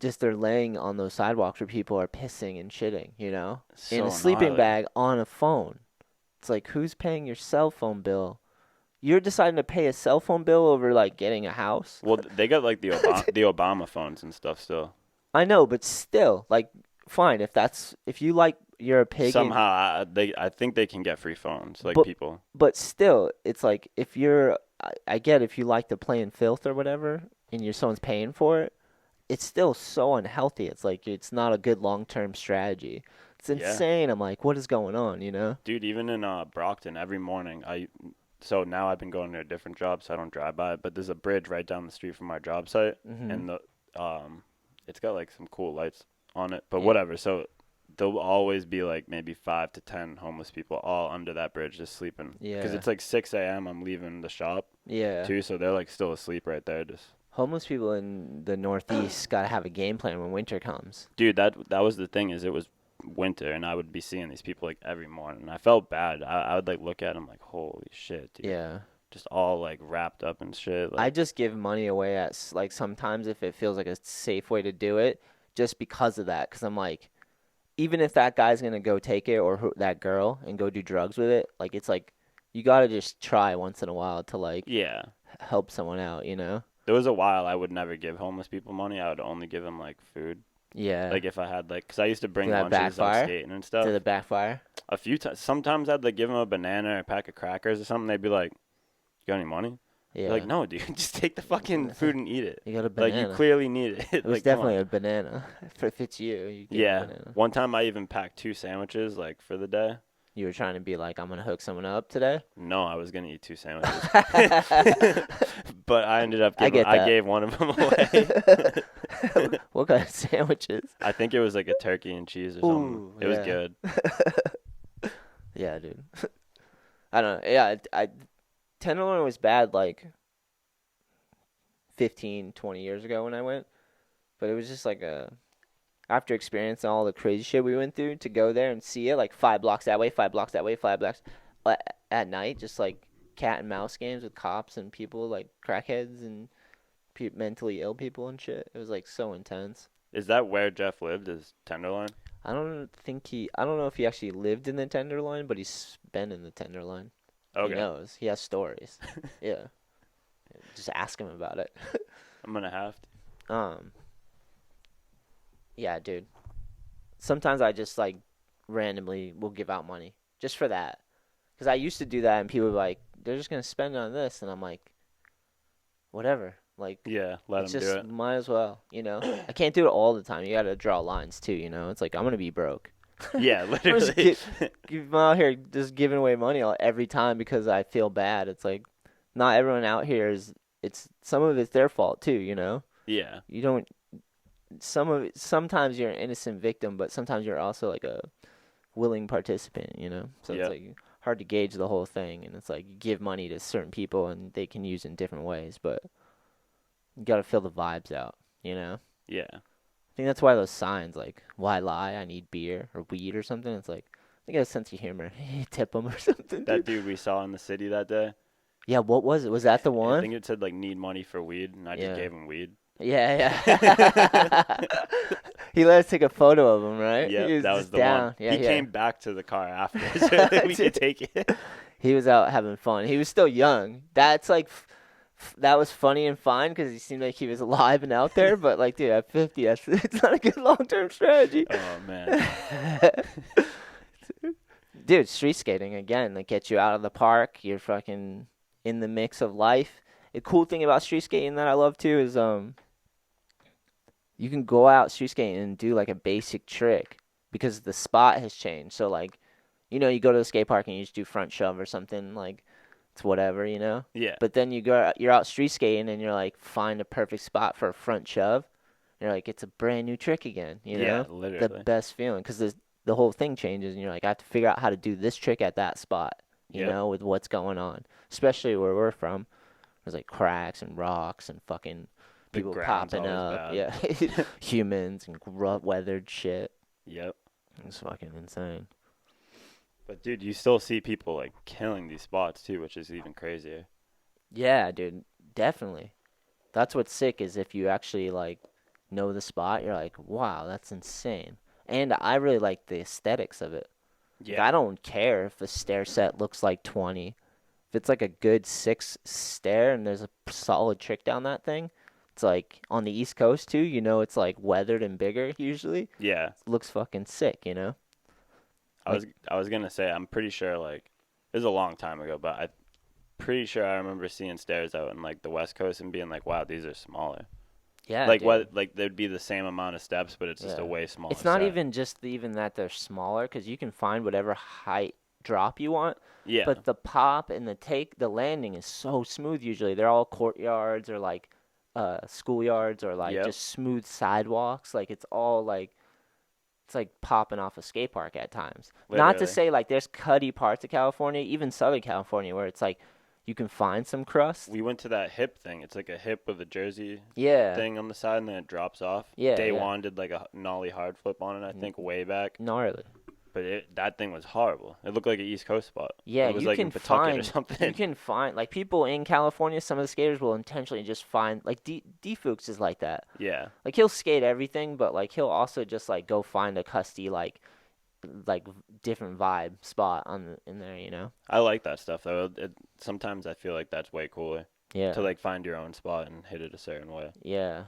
just they're laying on those sidewalks where people are pissing and shitting, you know, so in a sleeping gnarly. bag on a phone. It's like, who's paying your cell phone bill? You're deciding to pay a cell phone bill over like getting a house. Well, they got like the Obama phones and stuff still. I know, but still, like, fine if you like, you're a pagan. Somehow, I think they can get free phones, like people. But still, it's like if you're, I get if you like to play in filth or whatever, and someone's paying for it. It's still so unhealthy. It's like it's not a good long-term strategy. It's insane. I'm like, what is going on, you know? Dude, even in Brockton, every morning, so now I've been going to a different job, so I don't drive by it, but there's a bridge right down the street from my job site, and it's got like some cool lights on it, but whatever. So there'll always be like maybe 5 to 10 homeless people all under that bridge just sleeping. Yeah. Because it's like 6 a.m. I'm leaving the shop. Yeah. Too, so they're like still asleep right there, just. Homeless people in the Northeast got to have a game plan when winter comes. Dude, that was the thing is it was winter, and I would be seeing these people like every morning. I felt bad. I would like look at them like, holy shit, dude. Yeah. Just all like wrapped up and shit. Like, I just give money away at like sometimes if it feels like a safe way to do it, just because of that. Because I'm like, even if that guy's gonna go take it or that girl and go do drugs with it, like it's like you gotta just try once in a while to like help someone out, you know. There was a while I would never give homeless people money. I would only give them, like, food. Yeah. Like, if I had, like, because I used to bring lunches out skating and stuff. Did it backfire? A few times. Sometimes I'd, like, give them a banana or a pack of crackers or something. They'd be like, you got any money? Yeah. They're like, no, dude. Just take the fucking food and eat it. You got a banana. Like, you clearly need it. It was like, definitely a banana. If it's you get a banana. One time I even packed 2 sandwiches, like, for the day. You were trying to be like, I'm going to hook someone up today? No, I was going to eat 2 sandwiches. But I ended up I gave one of them away. What kind of sandwiches? I think it was like a turkey and cheese or something. It was good. Yeah, dude. I don't know. Yeah, Tenderloin was bad like 15, 20 years ago when I went. But it was just like after experiencing all the crazy shit we went through, to go there and see it like 5 blocks that way, 5 blocks that way, 5 blocks at night, just like cat and mouse games with cops and people like crackheads and mentally ill people and shit. It was like so intense. Is that where Jeff lived? Is Tenderloin? I don't know if he actually lived in the Tenderloin, but he's been in the Tenderloin. Okay. He knows. He has stories. Yeah. Just ask him about it. I'm gonna have to. Yeah, dude. Sometimes I just like randomly will give out money just for that. Because I used to do that and people were like, they're just going to spend it on this. And I'm like, whatever. Like, yeah, let them do it. Might as well, you know? I can't do it all the time. You got to draw lines too, you know? It's like, I'm going to be broke. Yeah, literally. I'm out here just giving away money every time because I feel bad. It's like, not everyone out here some of it's their fault too, you know? Yeah. You don't, sometimes you're an innocent victim, but sometimes you're also like a willing participant, you know? So It's like hard to gauge the whole thing, and it's like you give money to certain people and they can use it in different ways, but you got to feel the vibes out, you know? Yeah. I think that's why those signs like, why lie? I need beer or weed or something. It's like, they got a sense of humor. Tip them or something. That dude we saw in the city that day. Yeah, what was it? Was that the one? I think it said like need money for weed, and I just gave him weed. Yeah. He let us take a photo of him, right? Yeah, that was the down. one. Yeah, he came back to the car after so that we could take it. He was out having fun. He was still young. That's like, that was funny and fine because he seemed like he was alive and out there. But like, dude, at 50, it's not a good long-term strategy. Oh man. Dude, street skating again. Like, gets you out of the park. You're fucking in the mix of life. The cool thing about street skating that I love too is you can go out street skating and do like a basic trick because the spot has changed. So like, you know, you go to the skate park and you just do front shove or something, like it's whatever, you know? Yeah. But then you're out street skating and you're like, find a perfect spot for a front shove. And you're like, it's a brand new trick again, you know? Yeah, literally. The best feeling because the whole thing changes and you're like, I have to figure out how to do this trick at that spot, you know, with what's going on. Especially where we're from. There's like cracks and rocks and fucking people popping up. Yeah. Humans and weathered shit. Yep. It's fucking insane. But dude, you still see people like killing these spots too, which is even crazier. Yeah, dude. Definitely. That's what's sick is if you actually like know the spot, you're like, wow, that's insane. And I really like the aesthetics of it. Yeah. Like, I don't care if the stair set looks like 20. If it's like a good 6 stair and there's a solid trick down that thing, it's like on the East Coast too, you know, it's like weathered and bigger usually. Yeah. It looks fucking sick, you know? I was going to say, I'm pretty sure like, it was a long time ago, but I'm pretty sure I remember seeing stairs out in like the West Coast and being like, wow, these are smaller. Yeah. Like what? Like there'd be the same amount of steps, but it's just a way smaller. It's not even just even that they're smaller because you can find whatever height drop you want. Yeah. But the pop and the landing is so smooth usually. They're all courtyards or like schoolyards or like just smooth sidewalks. Like it's all like it's like popping off a skate park at times. Literally. Not to say like there's cutty parts of California, even Southern California, where it's like you can find some crust. We went to that hip thing. It's like a hip with a jersey thing on the side, and then it drops off. Yeah. Day one did like a nollie hard flip on it, I think, way back. Gnarly. But that thing was horrible. It looked like an East Coast spot. Yeah, it was you like can in Pawtucket or find. something. You can find like people in California. Some of the skaters will intentionally just find like D-Fuchs is like that. Yeah. Like he'll skate everything, but like he'll also just like go find a custy like different vibe spot in there. You know. I like that stuff though. Sometimes I feel like that's way cooler. Yeah. To like find your own spot and hit it a certain way. Yeah,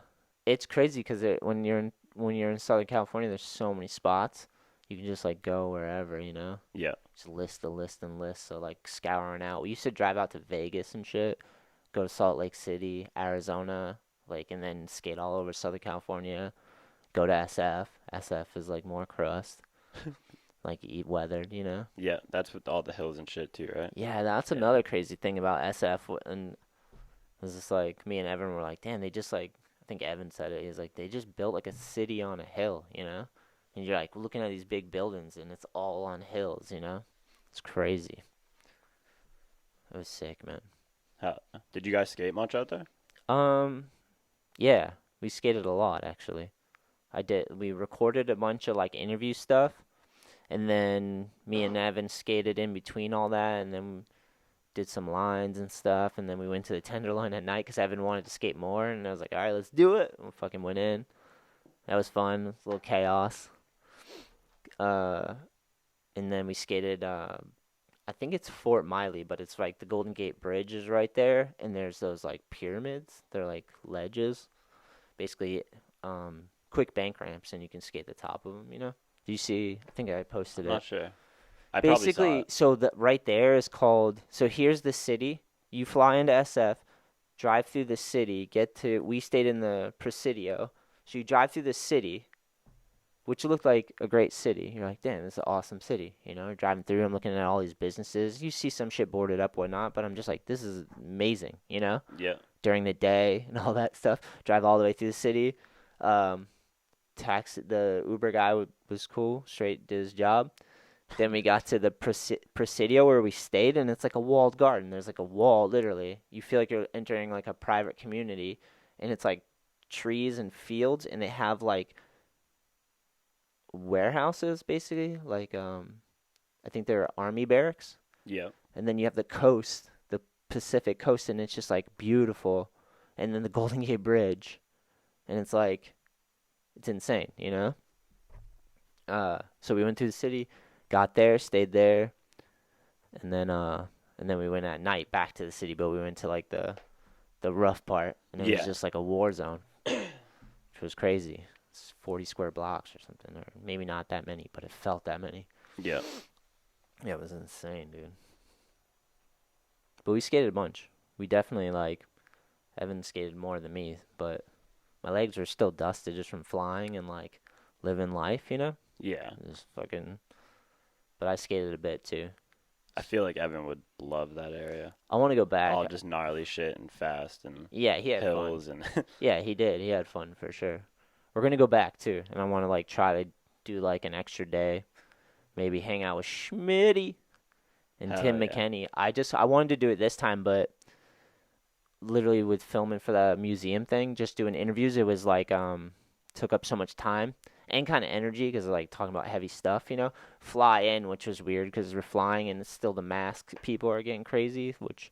it's crazy because when you're in Southern California, there's so many spots. You can just like go wherever, you know. Yeah. Just list. So like scouring out. We used to drive out to Vegas and shit. Go to Salt Lake City, Arizona, like, and then skate all over Southern California. Go to SF. SF is like more crust. Like eat weathered, you know. Yeah, that's with all the hills and shit too, right? Yeah, that's another crazy thing about SF. And it was just like me and Evan were like, damn, they just like I think Evan said it. He's like they just built like a city on a hill, you know. And you're like looking at these big buildings, and it's all on hills, you know. It's crazy. It was sick, man. Did you guys skate much out there? Yeah, we skated a lot actually. We recorded a bunch of like interview stuff, and then me and Evan skated in between all that, and then did some lines and stuff, and then we went to the Tenderloin at night because Evan wanted to skate more, and I was like, all right, let's do it. We fucking went in. That was fun. It was a little chaos. And then we skated, I think it's Fort Miley, but it's like the Golden Gate Bridge is right there, and there's those like pyramids. They're like ledges, basically quick bank ramps, and you can skate the top of them, you know? Do you see? I think I posted it. I'm not sure. I Basically, probably saw it. so the right there is called, so here's the city. You fly into SF, drive through the city, we stayed in the Presidio. So you drive through the city, which looked like a great city. You're like, damn, this is an awesome city. You know, driving through, I'm looking at all these businesses. You see some shit boarded up, whatnot, but I'm just like, this is amazing, you know? Yeah. During the day and all that stuff. Drive all the way through the city. The Uber guy was cool, straight did his job. Then we got to the Presidio where we stayed, and it's like a walled garden. There's like a wall, literally. You feel like you're entering like a private community, and it's like trees and fields, and they have like warehouses, basically. Like, I think they're army barracks. Yeah. And then you have the coast, the Pacific coast, and it's just like beautiful. And then the Golden Gate Bridge, and it's like, it's insane, you know? So we went to the city. Got there, stayed there, and then we went at night back to the city, but we went to like the rough part, and it was just like a war zone, which was crazy. It's 40 square blocks or something, or maybe not that many, but it felt that many. Yeah. Yeah, it was insane, dude. But we skated a bunch. We definitely Evan skated more than me, but my legs were still dusted just from flying and like living life, you know? Yeah. Just fucking. But I skated a bit too. I feel like Evan would love that area. I want to go back. All just gnarly shit and fast and he had hills fun. and Yeah, he did. He had fun for sure. We're gonna go back too, and I want to like try to do like an extra day, maybe hang out with Schmitty and Tim McKenney. I wanted to do it this time, but literally with filming for the museum thing, just doing interviews, it was like took up so much time and kind of energy because like talking about heavy stuff, you know. Fly in, which was weird because we're flying and it's still the mask people are getting crazy, which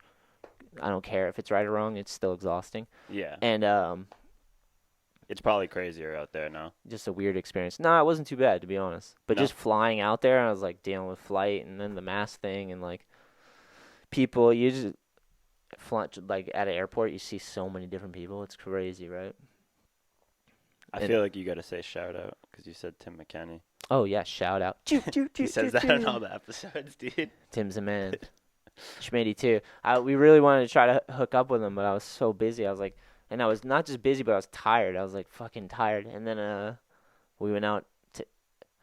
I don't care if it's right or wrong, it's still exhausting. Yeah. And it's probably crazier out there now. just a weird experience. No, it wasn't too bad to be honest. But just flying out there, I was like dealing with flight and then the mask thing and like people. You just fly like at an airport, you see so many different people. It's crazy, right? I feel like you got to say shout out because you said Tim McKenney. Oh yeah, shout out. He says that in all the episodes, dude. Tim's a man. Schmitty too. We really wanted to try to hook up with him, but I was so busy. I was like, and I was not just busy, but I was tired. I was like fucking tired. And then we went out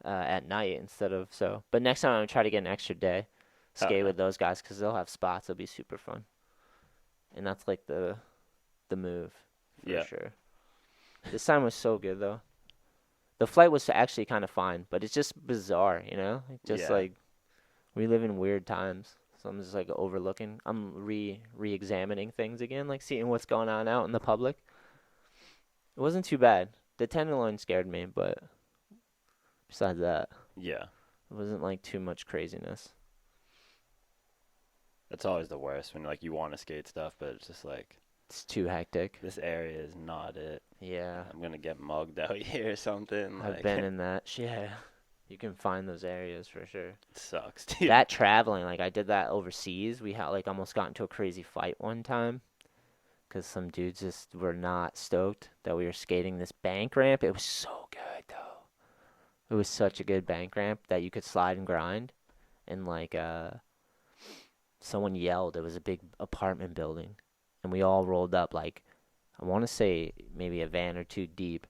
at night instead of so. But next time I'm gonna try to get an extra day, skate with those guys because they'll have spots. It'll be super fun. And that's like the move for sure. This time was so good though. The flight was actually kind of fine, but it's just bizarre, you know. Like we live in weird times. So I'm just like overlooking. I'm re-examining things again, like seeing what's going on out in the public. It wasn't too bad. The Tenderloin scared me, but besides that, it wasn't like too much craziness. That's always the worst when like you want to skate stuff, but it's just like it's too hectic. This area is not it. Yeah. I'm gonna get mugged out here or something. I've been in that. Yeah. You can find those areas for sure. It sucks, dude. That traveling, like I did that overseas. We had like almost got into a crazy fight one time because some dudes just were not stoked that we were skating this bank ramp. It was so good though. It was such a good bank ramp that you could slide and grind. And like someone yelled. It was a big apartment building, and we all rolled up like I want to say maybe a van or two deep.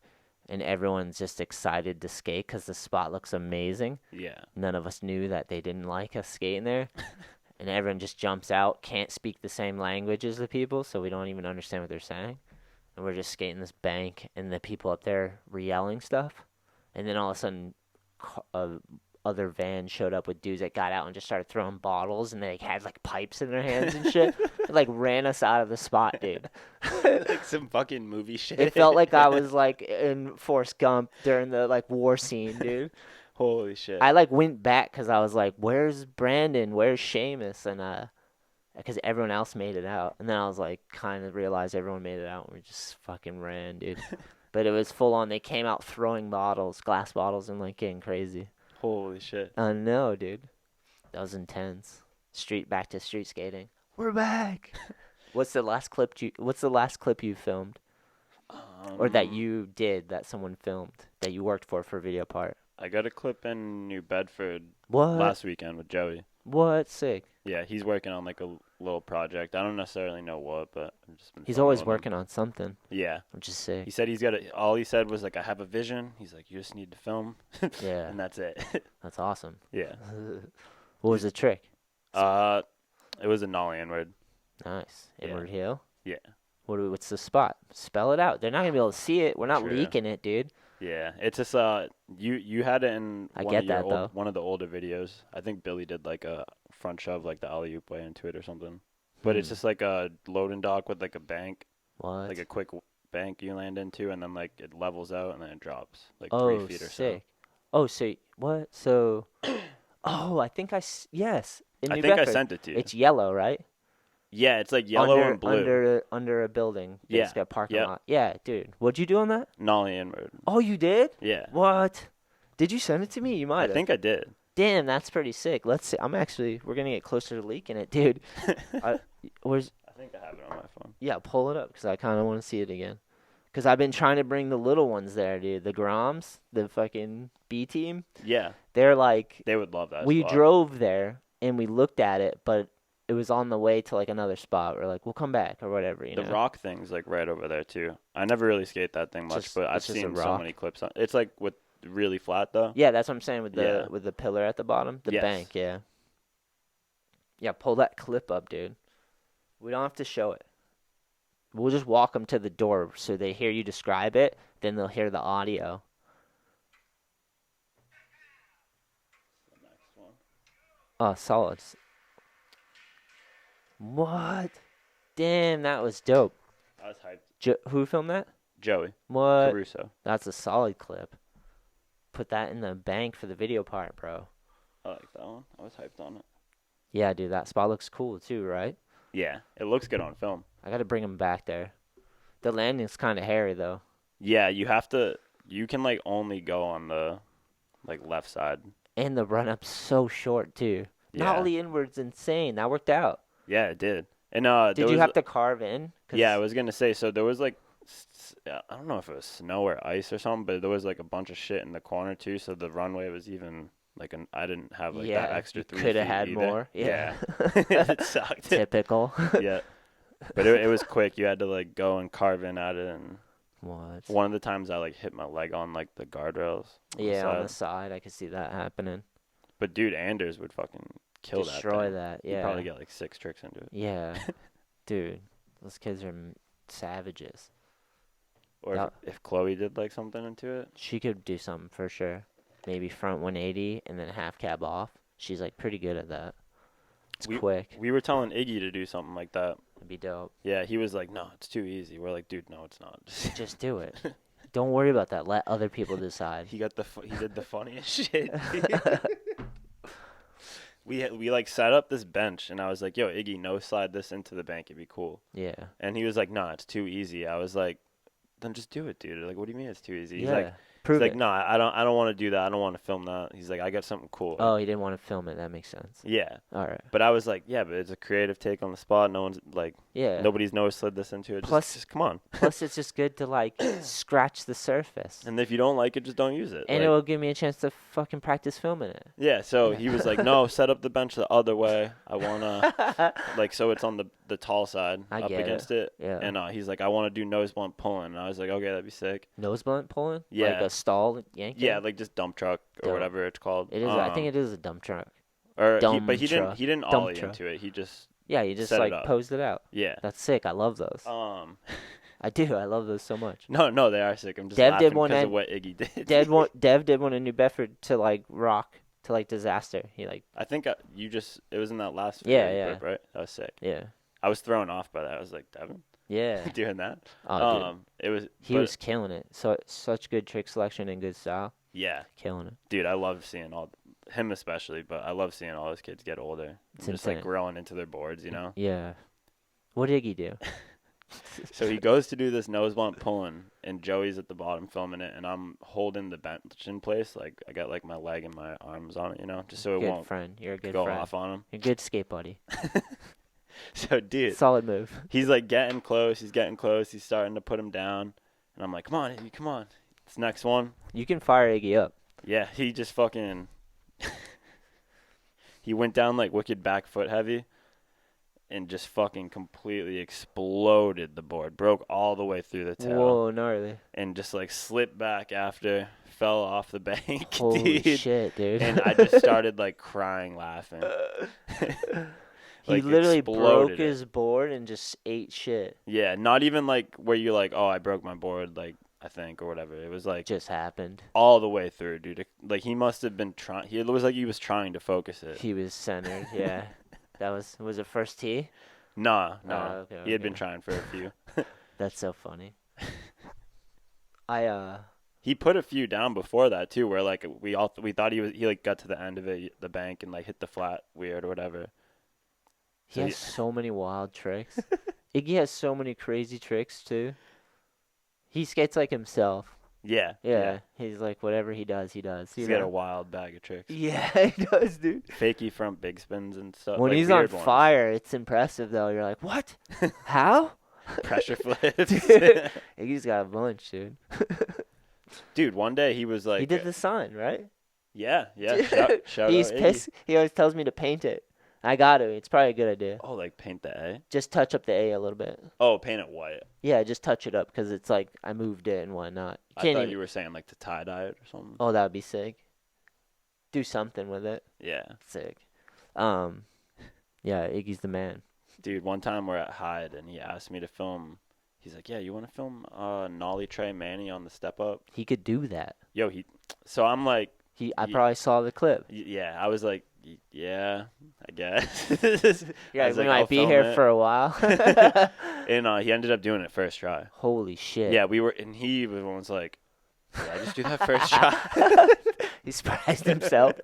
And everyone's just excited to skate because the spot looks amazing. Yeah. None of us knew that they didn't like us skating there. And everyone just jumps out, can't speak the same language as the people, so we don't even understand what they're saying. And we're just skating this bank, and the people up there re-yelling stuff. And then all of a sudden, a other van showed up with dudes that got out and just started throwing bottles, and they had like pipes in their hands and shit. It, like ran us out of the spot, dude. Like some fucking movie shit. It felt like I was like in Forrest Gump during the like war scene, dude. Holy shit. I like went back because I was like, "Where's Brandon? Where's Seamus?" And because everyone else made it out, and then I was like, kind of realized everyone made it out, and we just fucking ran, dude. But it was full on. They came out throwing bottles, glass bottles, and like getting crazy. Holy shit. I know, dude. That was intense. Back to street skating. We're back. What's the last clip you filmed? Or that you did that someone filmed that you worked for video part? I got a clip in New Bedford What? last weekend with Joey. What? Sick. Yeah, he's working on like a little project. I don't necessarily know what, but I've just been He's always following working on something. Yeah. Which is sick. He said all he said was like, I have a vision. He's like, you just need to film. Yeah. And that's it. That's awesome. Yeah. What was the trick? It was a nollie inward. Nice. Yeah. Inward heel? Yeah. What's the spot? Spell it out. They're not going to be able to see it. We're not True. leaking it, dude. Yeah. It's just, you had it in one of the older videos. I think Billy did like a front shove, like the alley-oop way into it or something. But it's just like a loading dock with like a bank. What? Like a quick bank you land into, and then like it levels out and then it drops like 3 feet or sick. so. Oh, so what? So, I think yes. In I New think Bedford. I sent it to you. It's yellow, right? Yeah, it's like yellow and blue. Under a building. Yeah. It's got a parking lot. Yeah, dude. What'd you do on that? Nollie inward. Oh, you did? Yeah. What? Did you send it to me? You might have. I think I did. Damn, that's pretty sick. Let's see. We're going to get closer to leaking it, dude. I think I have it on my phone. Yeah, pull it up because I kind of want to see it again. Because I've been trying to bring the little ones there, dude. The Groms, the fucking B team. Yeah. They're like... They would love that We spot. drove there, and we looked at it, but it was on the way to, like, another spot. We're like, we'll come back or whatever, you know? The rock thing's, like, right over there, too. I never really skate that thing much, but I've seen so many clips on it. It's, like, with really flat, though. Yeah, that's what I'm saying with the pillar at the bottom. The bank, yeah. Yeah, pull that clip up, dude. We don't have to show it. We'll just walk them to the door so they hear you describe it. Then they'll hear the audio. The next one. Oh, solid. What? Damn, that was dope. I was hyped. Who filmed that? Joey. What? Caruso. That's a solid clip. Put that in the bank for the video part, bro. I like that one. I was hyped on it. Yeah, dude, that spot looks cool too, right? Yeah, it looks good on film. I gotta bring him back there. The landing's kind of hairy, though. Yeah, you have to. You can like only go on the like left side. And the run up's so short too. Yeah. Nollie inward's insane. That worked out. Yeah, it did. And did you have to carve in? Yeah, I was gonna say. So there was like, I don't know if it was snow or ice or something, but there was like a bunch of shit in the corner too. So the runway was even like I didn't have like that extra 3 feet. Could have had either. more. Yeah, it sucked. Typical. Yeah, but it was quick. You had to like go and carve in at it, and what? one of the times I like hit my leg on like the guardrails. On the side, I could see that happening. But dude, Anders would fucking kill Destroy that. Yeah, he'd probably get like 6 tricks into it. Yeah, dude, those kids are savages. Or if Chloe did like something into it, she could do something for sure. Maybe front 180 and then half cab off. She's like pretty good at that. It's quick. We were telling Iggy to do something like that. It'd be dope. Yeah, he was like, "No, it's too easy." We're like, "Dude, no, it's not. Just do it. Don't worry about that. Let other people decide." He did the funniest shit. We like set up this bench, and I was like, "Yo, Iggy, no slide this into the bank. It'd be cool." Yeah. And he was like, "No, it's too easy." I was like, "Then just do it, dude." Like, what do you mean it's too easy? He's like, Prove he's it. like, "No, I don't want to do that. I don't want to film that." He's like, "I got something cool." Oh, he didn't want to film it. That makes sense. Yeah. All right. But I was like, "Yeah, but it's a creative take on the spot. No one's like, nobody's no slid this into it. Just come on." Plus, it's just good to like scratch the surface. And if you don't like it, just don't use it. And it will give me a chance to fucking practice filming it. Yeah. So he was like, "No, set up the bench the other way. I wanna like so it's on the tall side up against it." Yeah. And he's like, "I want to do nose blunt pulling." And I was like, "Okay, that'd be sick." Nose blunt pulling? Yeah. Like a stall yank? Yeah, like just dump truck or whatever it's called. It is. I think it is a dump truck. But he didn't ollie into it. He just he just like posed it out. Yeah. That's sick. I love those. I do. I love those so much. No, they are sick. I'm just laughing because of what Iggy did. Dev did one in New Bedford to like rock to like disaster. I think it was in that last clip, right? That was sick. Yeah. I was thrown off by that. I was like, Devin? Yeah. Doing that? Oh, dude. He was killing it. So such good trick selection and good style. Yeah. Killing it. Dude, I love seeing him especially, but I love seeing all those kids get older. It's just like growing into their boards, you know? Yeah. What did Iggy do? So he goes to do this nose bump pulling, and Joey's at the bottom filming it, and I'm holding the bench in place. Like, I got, like, my leg and my arms on it, you know, just so it won't You're a good go friend. off on him. You're a good skate buddy. So, dude. Solid move. He's, like, getting close. He's getting close. He's starting to put him down. And I'm like, come on, Iggy, come on. It's next one. You can fire Iggy up. Yeah, he just fucking... he went down, like, wicked back foot heavy. And just fucking completely exploded the board. Broke all the way through the tail. Whoa, gnarly. And just like slipped back after, fell off the bank. Holy shit, dude. And I just started like crying, laughing. He literally broke his board and just ate shit. Yeah, not even like where you're like, oh, I broke my board, like, I think, or whatever. It was like... just happened. All the way through, dude. Like, he must have been trying... It was like he was trying to focus it. He was centered, yeah. That was it first tee? No. Okay, he had been trying for a few. That's so funny. He put a few down before that too, where like we thought he like got to the end of it, the bank, and like hit the flat weird or whatever. He has so many wild tricks. Iggy has so many crazy tricks too. He skates like himself. Yeah. He's like, whatever he does, he does. He's got a wild bag of tricks. Yeah, he does, dude. Fakey front big spins and stuff. When like he's on fire, it's impressive, though. You're like, what? How? Pressure flips. Iggy's got a bunch, dude. Dude, one day he was like... He did the sign, right? Yeah. Shout He's out pissed. He always tells me to paint it. I got to. It's probably a good idea. Oh, like paint the A? Just touch up the A a little bit. Oh, paint it white. Yeah, just touch it up because it's like I moved it and whatnot. I thought you were saying like to tie-dye it or something. Oh, that would be sick. Do something with it. Yeah. Sick. Yeah, Iggy's the man. Dude, one time we're at Hyde and he asked me to film. He's like, yeah, you want to film Nollie Trey Manny on the step up? He could do that. Yo, so I'm like. I probably saw the clip. Yeah, I was like, yeah, I guess. Yeah, we might be here for a while. And he ended up doing it first try. Holy shit. Yeah, and he was like, yeah, I just do that first try. He surprised himself.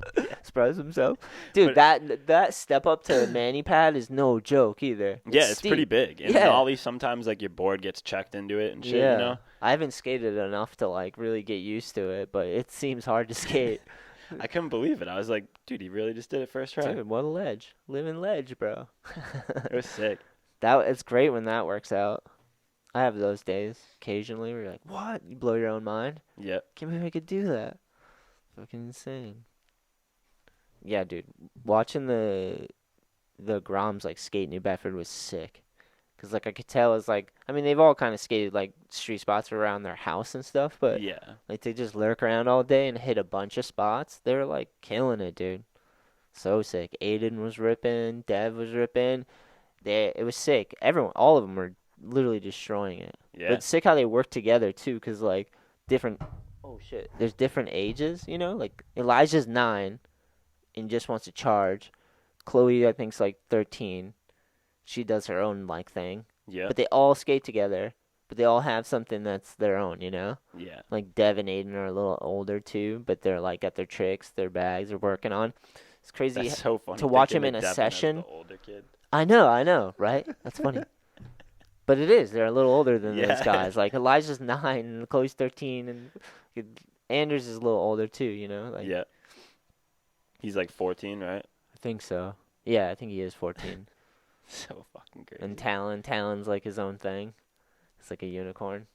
Dude, that step up to the Manny pad is no joke either. It's pretty big. And Nollie, sometimes like your board gets checked into it and shit, you know? I haven't skated enough to like really get used to it, but it seems hard to skate. I couldn't believe it. I was like, dude, he really just did it first try. Dude, what a ledge. Living ledge, bro. It was sick. It's great when that works out. I have those days occasionally where you're like, what? You blow your own mind? Yep. Can't believe I could do that. Fucking insane. Yeah, dude. Watching the Groms like skate New Bedford was sick. Because like I could tell it's like, I mean, they've all kind of skated like street spots around their house and stuff, but like they just lurk around all day and hit a bunch of spots. They were like killing it, dude. So sick. Aiden was ripping. Dev was ripping. It was sick. All of them were literally destroying it. Yeah. But it's sick how they work together too, because like there's different ages, you know? Like Elijah's 9 and just wants to charge. Chloe, I think, is like 13. She does her own like thing. Yeah. But they all skate together. But they all have something that's their own, you know? Yeah. Like Dev and Aiden are a little older too, but they're like got their tricks, their bags they're working on. It's crazy. That's so funny to watch him in a session. The older kid. I know, right? That's funny. But it is. They're a little older than those guys. Like Elijah's 9 and Chloe's 13 and Anders is a little older too, you know? Like, yeah. He's like 14, right? I think so. Yeah, I think he is 14. So fucking crazy. And Talon's like his own thing. It's like a unicorn.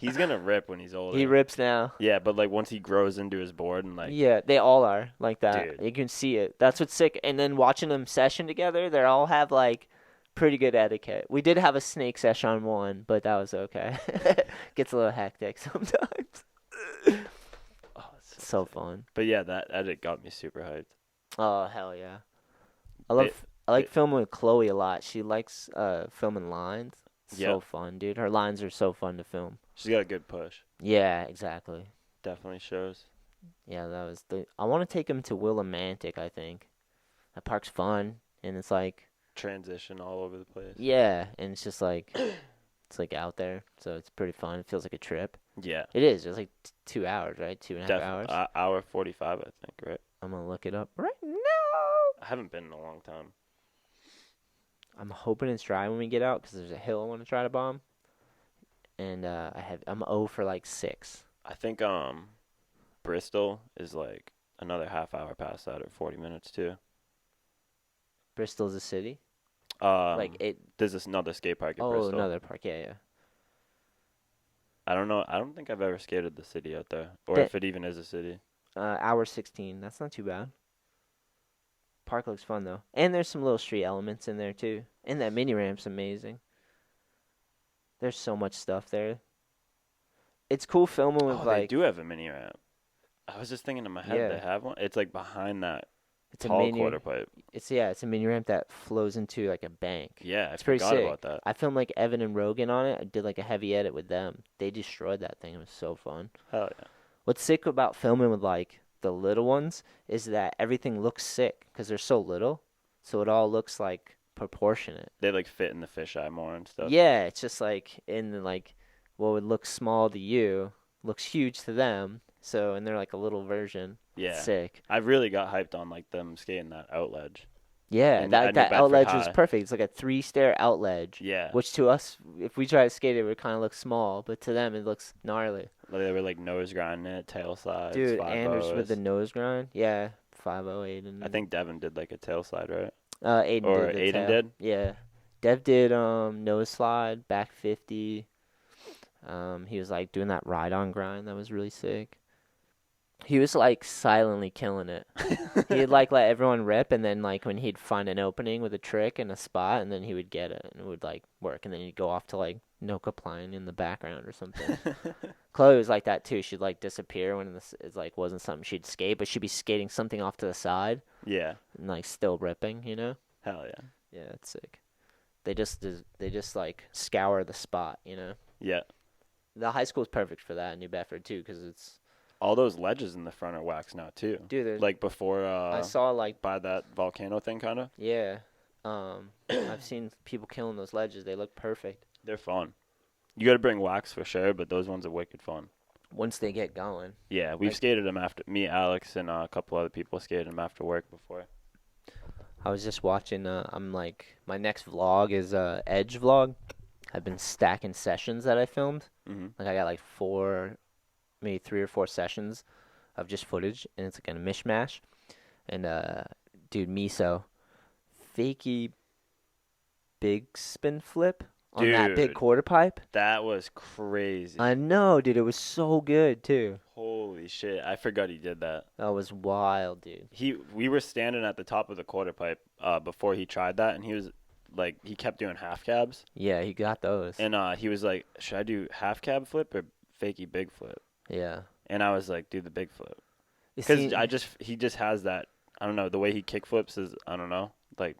He's gonna rip when he's older. He rips now. Yeah, but like once he grows into his board and like. Yeah, they all are like that. Dude. You can see it. That's what's sick. And then watching them session together, they all have like pretty good etiquette. We did have a snake session on one, but that was okay. Gets a little hectic sometimes. Oh, it's so fun. But yeah, that edit got me super hyped. Oh hell yeah! I like filming with Chloe a lot. She likes filming lines. So fun, dude. Her lines are so fun to film. She's got a good push. Yeah, exactly. Definitely shows. Yeah, that was I want to take him to Willimantic, I think. That park's fun, and it's like transition all over the place. Yeah, and it's just like it's like out there, so it's pretty fun. It feels like a trip. Yeah. It is. It's like 2 hours, right? 2.5 hours. Hour 45, I think, right? I'm gonna look it up right now. I haven't been in a long time. I'm hoping it's dry when we get out because there's a hill I want to try to bomb, and I'm 0 for like 6. I think Bristol is like another half hour past that, or 40 minutes too. Bristol's a city. There's another skate park in Bristol. Oh, another park. Yeah. I don't know. I don't think I've ever skated the city out there, or if it even is a city. Hour 16. That's not too bad. Park looks fun though, and there's some little street elements in there too. And that mini ramp's amazing. There's so much stuff there. It's cool filming with they do have a mini ramp. I was just thinking in my head they have one. It's like behind that tall quarter pipe. It's a mini ramp that flows into like a bank. Yeah, it's pretty sick. About that. I filmed like Evan and Rogan on it. I did like a heavy edit with them. They destroyed that thing. It was so fun. Hell yeah. What's sick about filming with like the little ones is that everything looks sick because they're so little, so it all looks like proportionate. They like fit in the fisheye more and stuff. Yeah, it's just like like what would look small to you looks huge to them. So and they're like a little version. Yeah, sick. I really got hyped on like them skating that out ledge. Yeah, that out ledge was perfect. It's like a 3-stair out ledge. Yeah. Which to us, if we try to skate it, would kind of look small, but to them it looks gnarly. They were like nose grinding it, tail slides. Dude, Anders with the nose grind. Yeah, 508. I think Devin did like a tail slide, right? Aiden did. Yeah. Dev did nose slide, back 50. He was like doing that ride on grind. That was really sick. He was like silently killing it. He'd like let everyone rip, and then like when he'd find an opening with a trick and a spot, and then he would get it, and it would like work, and then he'd go off to like Noka Pline in the background or something. Chloe was like that too. She'd like disappear when it like wasn't something she'd skate, but she'd be skating something off to the side. Yeah. And like still ripping, you know? Hell yeah. Yeah, it's sick. They just like scour the spot, you know? Yeah. The high school's perfect for that in New Bedford too, because it's all those ledges in the front are waxed now too. Dude, like before I saw like by that volcano thing kind of. Yeah. I've seen people killing those ledges. They look perfect. They're fun. You got to bring wax for sure, but those ones are wicked fun. Once they get going. Yeah, we've skated them after me, Alex, and a couple other people skated them after work before. I was just watching. I'm like, my next vlog is Edge vlog. I've been stacking sessions that I filmed. Mm-hmm. Like I got like 3 or 4 sessions of just footage, and it's like a mishmash. And dude, Miso, fakey big spin flip on that big quarter pipe. That was crazy. I know, dude. It was so good too. Holy shit! I forgot he did that. That was wild, dude. We were standing at the top of the quarter pipe before he tried that, and he was like, he kept doing half cabs. Yeah, he got those. And he was like, should I do half cab flip or fakey big flip? Yeah. And I was like, do the big flip. Because he just has that, I don't know, the way he kick flips is, I don't know, like,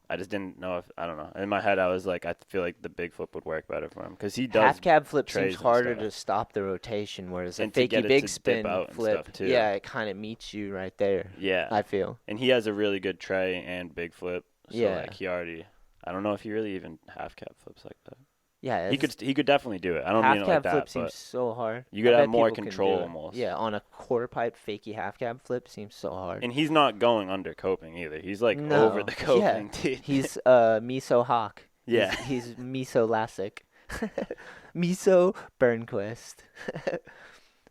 I just didn't know if, I don't know. In my head, I was like, I feel like the big flip would work better for him. Because he does. Half cab flip seems harder to stop the rotation, whereas a fakey big spin flip, yeah, it kind of meets you right there. Yeah. I feel. And he has a really good tray and big flip. So yeah. Like, he already, I don't know if he really even half cab flips like that. Yeah, he could definitely do it. I don't mean it like that. Half cab flip seems so hard. You could have more control almost. Yeah, on a quarter pipe fakey half cab flip seems so hard. And he's not going under coping either. He's like over the coping. Yeah. He's Miso Hawk. Yeah, he's Miso Lassick. Miso Burnquist.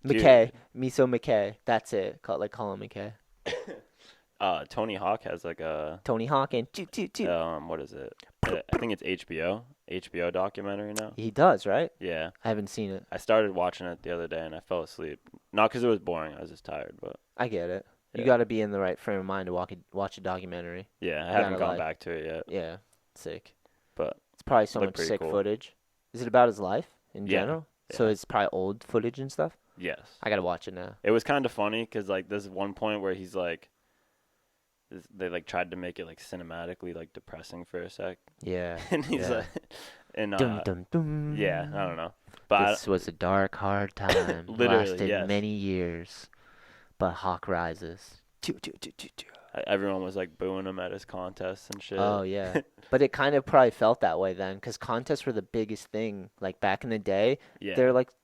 McKay. Miso McKay. That's it. Call him McKay. Tony Hawk has like a Tony Hawk and what is it? I think it's HBO documentary now. He does, right? Yeah. I haven't seen it. I started watching it the other day and I fell asleep. Not because it was boring. I was just tired, but I get it. Yeah. You got to be in the right frame of mind to watch a documentary. Yeah, I haven't gone back to it yet. Yeah, sick. But it's probably so much sick footage. Is it about his life in general? Yeah. So it's probably old footage and stuff? Yes. I got to watch it now. It was kind of funny because like there's one point where he's like, they like tried to make it like cinematically like depressing for a sec. Yeah. And he's like, And Dum dum dum. yeah, I don't know. But This was a dark, hard time. Literally, lasted yes. many years, but Hawk rises. Everyone was like booing him at his contests and shit. Oh yeah, but it kind of probably felt that way then, because contests were the biggest thing. Like back in the day, Yeah.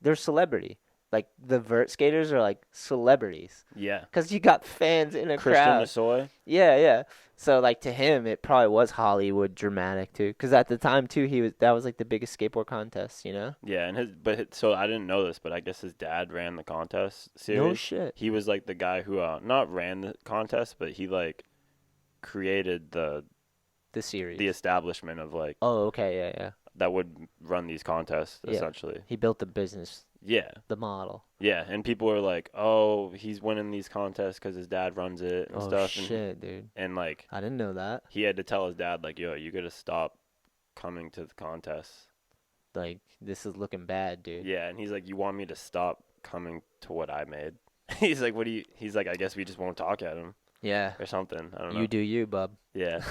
they're celebrity. Like the vert skaters are like celebrities. Yeah. Because you got fans in a Christian crowd. Nasoy. Yeah, yeah. So like to him, it probably was Hollywood dramatic too. Because at the time too, that was like the biggest skateboard contest, you know? Yeah, and so I didn't know this, but I guess his dad ran the contest series. No shit. He was like the guy who not ran the contest, but he like created the series, the establishment of like. Oh, okay, yeah, yeah. That would run these contests Yeah. essentially. He built the business. Yeah. The model. Yeah, and people were like, "Oh, he's winning these contests because his dad runs it and stuff." Oh shit, dude. And like, I didn't know that. he had to tell his dad like, "Yo, you gotta stop coming to the contests. Like, this is looking bad, dude." Yeah, and he's like, "You want me to stop coming to what I made?" He's like, "What do you?" He's like, "I guess we just won't talk at him." Yeah. Or something. I don't know. You do you, bub. Yeah.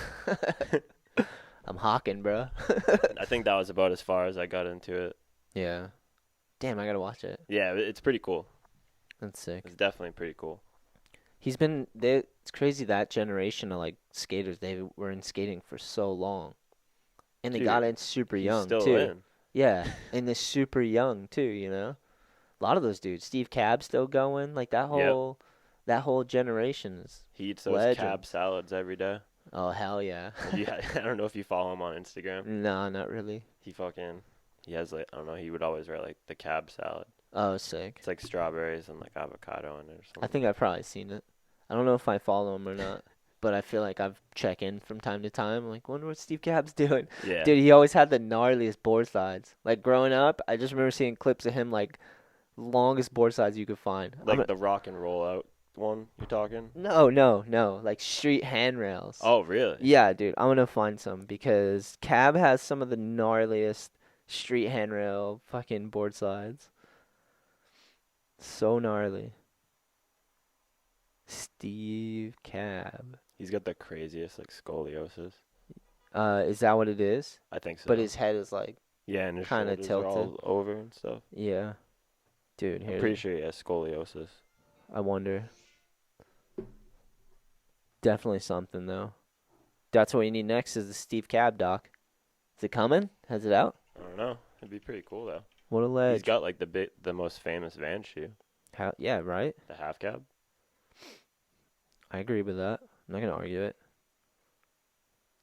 I'm hawking, bro. I think that was about as far as I got into it. Yeah. Damn, I gotta watch it. Yeah, it's pretty cool. That's sick. It's definitely pretty cool. It's crazy that generation of like skaters, they were in skating for so long. And they Dude, got in super young still too. in. Yeah, and they're super young too, you know? A lot of those dudes. Steve Cab's still going, like that whole generation is He eats those legend. cab salads every day. Oh, hell yeah. Yeah, I don't know if you follow him on Instagram. No, not really. He has like, I don't know, he would always write like the cab salad. Oh, sick. It's like strawberries and like avocado in it or something. I think I've probably seen it. I don't know if I follow him or not, but I feel like I've checked in from time to time. Like, wonder what Steve Cab's doing. Yeah. Dude, he always had the gnarliest board slides. Like, growing up, I just remember seeing clips of him, like, longest board slides you could find. Like the rock and roll out one you're talking? No. Like, street handrails. Oh, really? Yeah, dude. I'm going to find some because Cab has some of the gnarliest street handrail fucking board slides. So gnarly. Steve Cab. He's got the craziest like scoliosis. Is that what it is? I think so. But his head is like, yeah, and his kinda shoulders are all tilted. over and stuff. yeah. Dude, I'm here. pretty sure he has scoliosis. I wonder. Definitely something though. That's what we need next is the Steve Cab doc. Is it coming? Has it out? I don't know. It'd be pretty cool though. What a ledge. He's got like the most famous van shoe, Yeah, right? the half cab. I agree with that. I'm not going to argue it.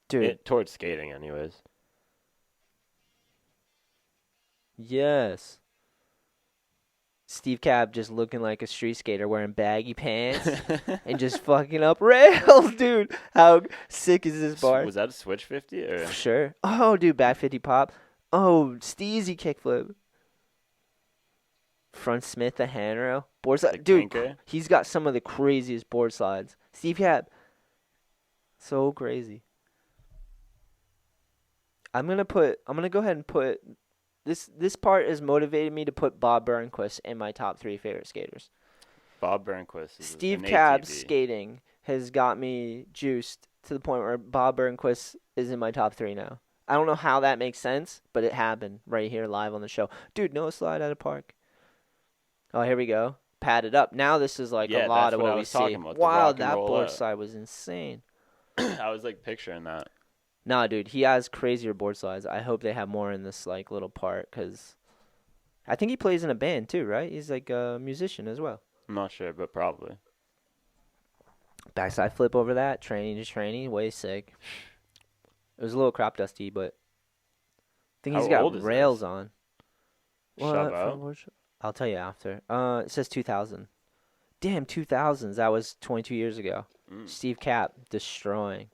Dude. Towards skating, anyways. Yes. Steve Cab just looking like a street skater wearing baggy pants and just fucking up rails, dude. How sick is this bar? Was that a switch 50 or? Sure. Oh, dude, back 50 pop. Oh, Steezy kickflip. Front Smith, the handrail. Board slide. Dude, Kinker? he's got some of the craziest board slides. Steve Cab. So crazy. I'm gonna go ahead and put this part has motivated me to put Bob Burnquist in my top 3 favorite skaters. Bob Burnquist. Steve Cab's skating has got me juiced to the point where Bob Burnquist is in my top 3 now. I don't know how that makes sense, but it happened right here live on the show. Dude, no slide at a park. Oh, here we go. Padded up. Now this is like a lot of what we see. Wow, that board slide was insane. I was like picturing that. Nah, dude, he has crazier board slides. I hope they have more in this like little part because I think he plays in a band too, right? He's like a musician as well. I'm not sure, but probably. Backside flip over that, training, way sick. It was a little crop dusty, but I think he's got rails on. Shove out? I'll tell you after. It says 2000. Damn, 2000s. That was 22 years ago. Steve Cap destroying.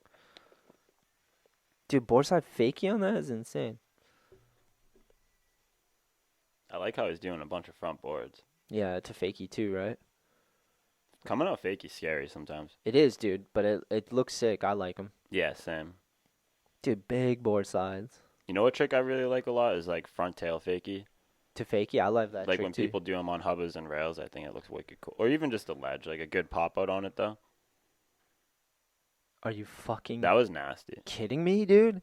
Dude, boardside fakie on that is insane. I like how he's doing a bunch of front boards. Yeah, to fakie too, right? Coming out fakie scary sometimes. It is, dude, but it looks sick. I like him. Yeah, same. Dude, big board sides. You know what trick I really like a lot is like front tail fakie. To fakie, I love that like trick when too. people do them on hubbas and rails, I think it looks wicked cool. Or even just a ledge, like a good pop out on it though. Are you fucking That was nasty. kidding me, dude?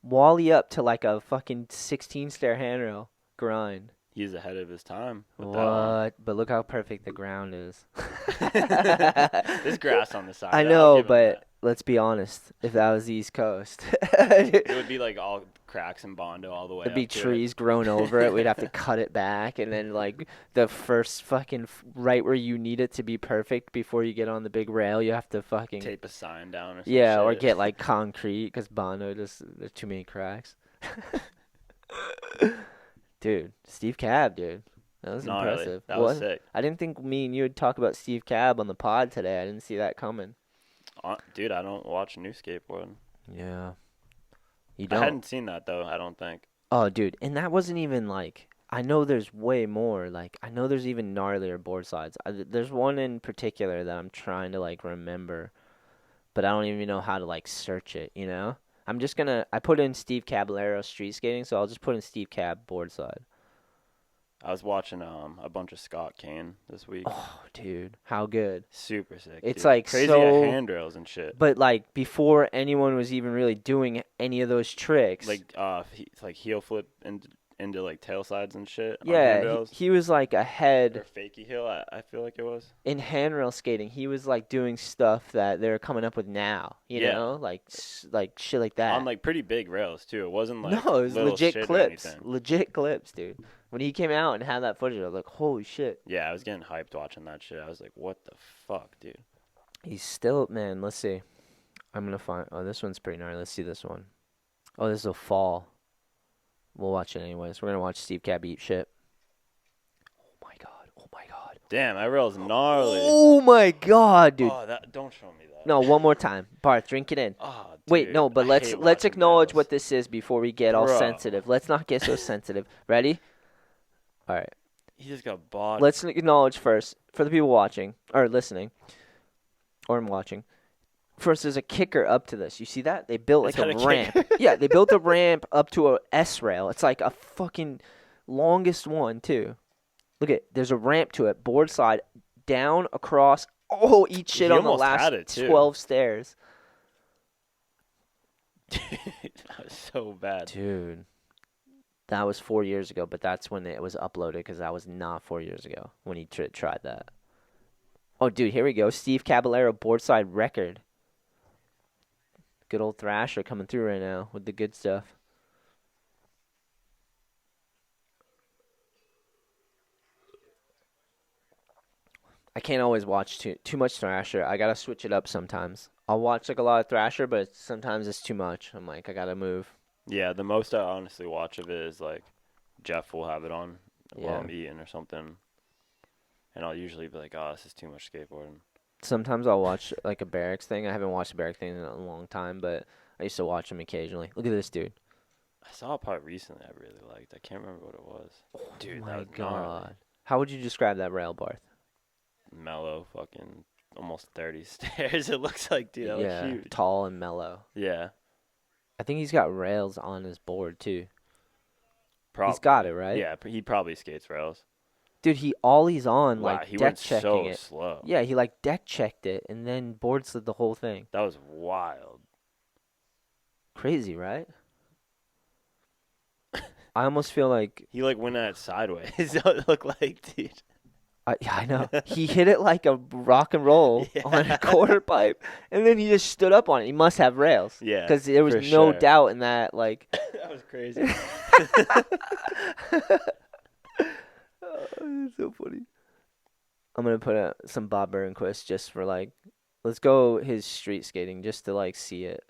wally up to like a fucking 16-stair handrail grind. He's ahead of his time with What? that one. But look how perfect the ground is. There's grass on the side. I know, but let's be honest. If that was the East Coast, it would be like all cracks and Bondo all the way. There'd be trees grown over it. We'd have to cut it back, and then like the first fucking right where you need it to be perfect before you get on the big rail, you have to fucking tape a sign down or something. Yeah, or get like concrete because Bondo there's too many cracks. Dude, Steve Cab, dude. That was impressive. Really. That was sick. I didn't think me and you would talk about Steve Cab on the pod today. I didn't see that coming. Dude, I don't watch new skateboarding. Yeah. You don't? I hadn't seen that, though, I don't think. Oh, dude. And that wasn't even, like... I know there's way more. Like, I know there's even gnarlier board slides. There's one in particular that I'm trying to, like, remember. But I don't even know how to, like, search it, you know? I'm just gonna... I put in Steve Caballero street skating, so I'll just put in Steve Cab board slide. I was watching a bunch of Scott Kane this week. Oh, dude. How good. Super sick, It's, dude. like, crazy so... handrails and shit. But, like, before anyone was even really doing any of those tricks... Like, it's like heel flip into like tail sides and shit. Yeah, he was, like, ahead... Or fakie heel, I feel like it was. In handrail skating, he was, like, doing stuff that they're coming up with now, you know? Like shit like that. On, like, pretty big rails, too. It wasn't, like, no, it was legit shit clips. Legit clips, dude. When he came out and had that footage, I was like, holy shit. Yeah, I was getting hyped watching that shit. I was like, what the fuck, dude? He's still, man, let's see. I'm going to find, oh, this one's pretty gnarly. Let's see this one. Oh, this is a fall. We'll watch it anyways. We're going to watch Steve Cab eat shit. Oh, my God. Oh, my God. Damn, that rail's gnarly. Oh, my God, dude. Oh, don't show me that. No, one more time. Barthe, drink it in. Oh, dude, wait, no, but let's acknowledge what this is before we get all sensitive. Let's not get so sensitive. Ready? All right. He just got bought. Let's acknowledge first, for the people watching, or listening, or watching. First, there's a kicker up to this. You see that? They built like a ramp. Yeah, they built a ramp up to a S-rail. It's like a fucking longest one, too. Look at, there's a ramp to it. Board slide, down, across. Oh, eat shit on the last 12 stairs. Dude, that was so bad. Dude. That was 4 years ago, but that's when it was uploaded because that was not 4 years ago when he tried that. Oh, dude, here we go. Steve Caballero boardside record. Good old Thrasher coming through right now with the good stuff. I can't always watch too much Thrasher. I got to switch it up sometimes. I'll watch like a lot of Thrasher, but sometimes it's too much. I'm like, I got to move. Yeah, the most I honestly watch of it is like Jeff will have it on while I'm eating or something. And I'll usually be like, oh, this is too much skateboarding. Sometimes I'll watch like a Barracks thing. I haven't watched a Barracks thing in a long time, but I used to watch them occasionally. Look at this dude. I saw a part recently I really liked. I can't remember what it was. Oh, dude, my that was God. gnarly. How would you describe that rail, Barthe? Mellow, fucking almost 30 stairs. It looks like, dude, that looks huge. Tall and mellow. Yeah. I think he's got rails on his board, too. Probably. He's got it, right? Yeah, he probably skates rails. Dude, he ollies on, wow, like, he deck went checking so it. slow. Yeah, he, like, deck checked it and then board slid the whole thing. That was wild. Crazy, right? I almost feel like... He, like, went at it sideways. It looked like, dude. Yeah, I know. He hit it like a rock and roll on a quarter pipe, and then he just stood up on it. He must have rails. Yeah, because there was no doubt in that. Like that was crazy. Oh, so funny. I'm gonna put some Bob Burnquist just for like, let's go his street skating just to like see it.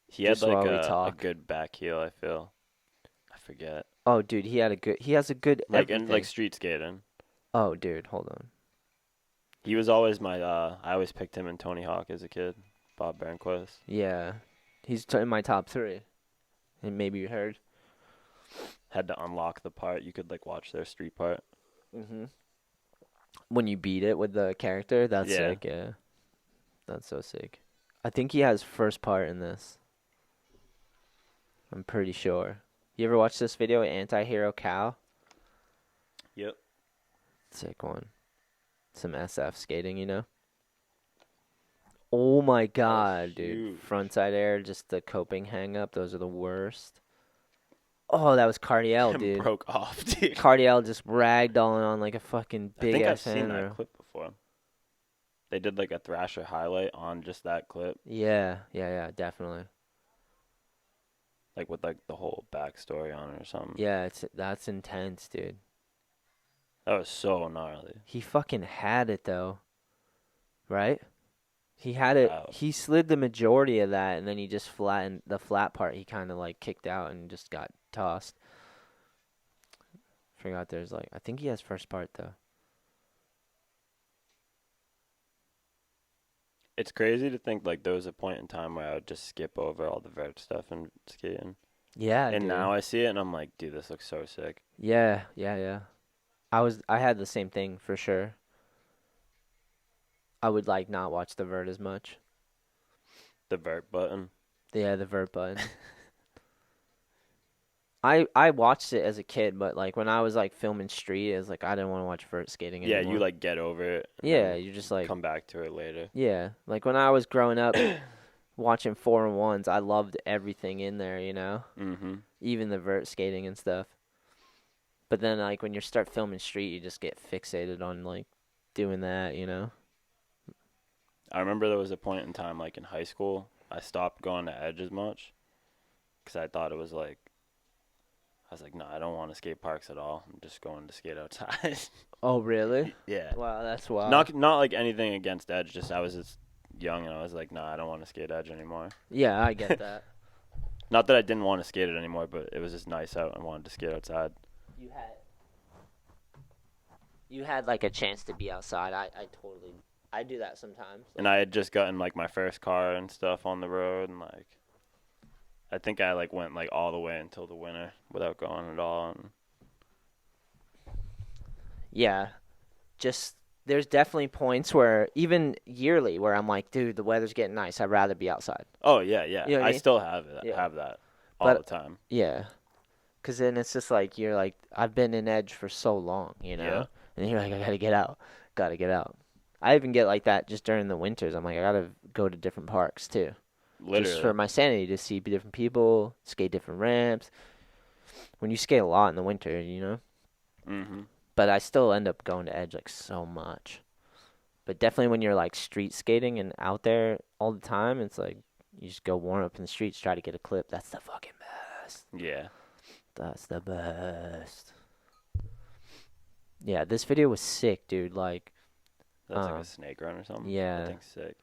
He had like a good back heel. I feel. I forget. Oh, dude, he has a good like everything. And like street skating. Oh, dude, hold on. He was always my, I always picked him in Tony Hawk as a kid, Bob Burnquist. Yeah. He's in my top 3. And maybe you heard. Had to unlock the part. You could, like, watch their street part. Mm-hmm. When you beat it with the character, that's sick, yeah. That's so sick. I think he has first part in this. I'm pretty sure. You ever watch this video, Anti-Hero Cow? Yep. Sick one. Some SF skating, you know? Oh my god, dude. Frontside air, just the coping hang up. Those are the worst. Oh, that was Cardiel, dude. Broke off, dude. Cardiel just ragdolling on like a fucking big ass I think I've seen handrail. that clip before. They did like a Thrasher highlight on just that clip. Yeah, definitely. Like with like the whole backstory on it or something. Yeah, that's intense, dude. That was so gnarly. He fucking had it though, right? He had it. He slid the majority of that, and then he just flattened the flat part. He kind of like kicked out and just got tossed. Forgot there's like, I think he has first part though. It's crazy to think like there was a point in time where I would just skip over all the vert stuff and skating. Yeah, and dude. Now I see it and I'm like, dude, this looks so sick. Yeah. I had the same thing for sure. I would like not watch the vert as much. The vert button. Yeah, the vert button. I watched it as a kid, but like when I was like filming street, it was like I didn't want to watch vert skating anymore. Yeah, you like get over it. Yeah, you just like come back to it later. Yeah, like when I was growing up watching 4-on-1s, I loved everything in there, you know? Mm-hmm. Even the vert skating and stuff. But then like when you start filming street, you just get fixated on like doing that, you know? I remember there was a point in time, like in high school, I stopped going to Edge as much because I thought it was like, I was like, no, I don't want to skate parks at all. I'm just going to skate outside. Oh, really? Yeah. Wow, that's wild. Not like anything against Edge, just I was just young and I was like, no, I don't want to skate Edge anymore. Yeah, I get that. Not that I didn't want to skate it anymore, but it was just nice out and wanted to skate outside. You had like a chance to be outside. I do that sometimes. Like, and I had just gotten like my first car and stuff on the road, and like I think I like went like all the way until the winter without going at all. And yeah, just there's definitely points where even yearly where I'm like, dude, the weather's getting nice. I'd rather be outside. Oh yeah. You know what I mean? Still have it. Yeah. Have that all the time. Yeah, because then it's just like you're like, I've been in Edge for so long, you know, Yeah. and you're like, I gotta get out. I even get like that just during the winters. I'm like, I gotta go to different parks too. Literally. Just for my sanity, to see different people, skate different ramps. When you skate a lot in the winter, you know. Mm-hmm. But I still end up going to Edge like so much. But definitely when you're like street skating and out there all the time, it's like you just go warm up in the streets, try to get a clip. That's the fucking best. Yeah. That's the best. Yeah, this video was sick, dude. Like, that's like a snake run or something. Yeah. I think sick.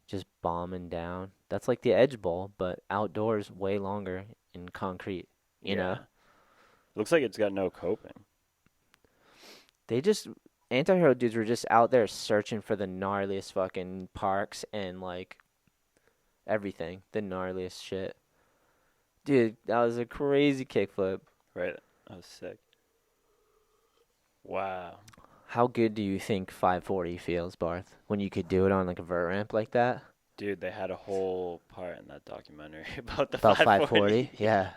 Just bombing down. That's like the Edge Bowl, but outdoors, way longer in concrete. You know. Looks like it's got no coping. Anti-hero dudes were just out there searching for the gnarliest fucking parks and like everything, the gnarliest shit. Dude, that was a crazy kickflip. Right, that was sick. Wow. How good do you think 540 feels, Barthe, when you could do it on like a vert ramp like that? Dude, they had a whole part in that documentary about 540. Yeah.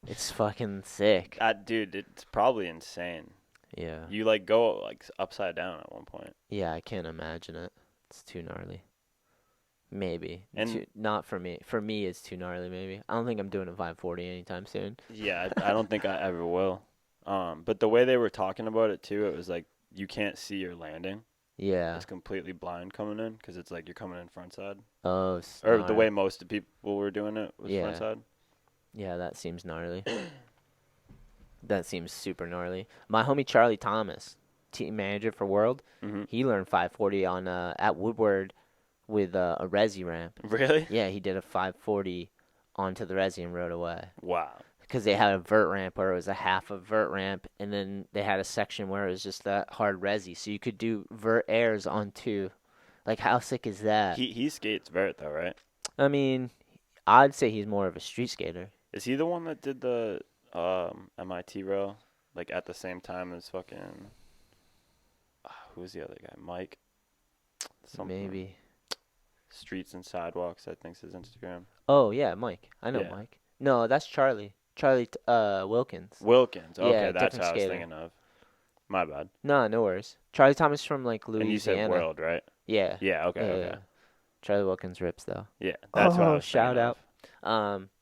It's fucking sick. Dude, it's probably insane. Yeah. You like go like upside down at one point. Yeah, I can't imagine it. It's too gnarly. Maybe. And not for me. For me, it's too gnarly, maybe. I don't think I'm doing a 540 anytime soon. Yeah, I don't think I ever will. But the way they were talking about it, too, it was like you can't see your landing. Yeah. It's completely blind coming in because it's like you're coming in front side. Oh, or the way most of people were doing it was front side. Yeah, that seems gnarly. That seems super gnarly. My homie Charlie Thomas, team manager for World, he learned 540 on at Woodward with a resi ramp. Really? Yeah, he did a 540 onto the resi and rode away. Wow. Because they had a vert ramp where it was a half a vert ramp, and then they had a section where it was just that hard resi, so you could do vert airs on two. Like, how sick is that? He skates vert though, right? I mean, I'd say he's more of a street skater. Is he the one that did the MIT row like at the same time as fucking who's the other guy? Mike. Maybe. Streets and Sidewalks, I think's his Instagram. Oh yeah, Mike. I know Mike. No, that's Charlie. Charlie Wilkins. Wilkins. Okay, Yeah, that's different how I was skater. thinking of. My bad. No worries. Charlie Thomas from like Louisiana. And you said World, right? Yeah. Yeah. Okay. Yeah, okay. yeah. Charlie Wilkins rips though. Yeah, that's what I was shout out.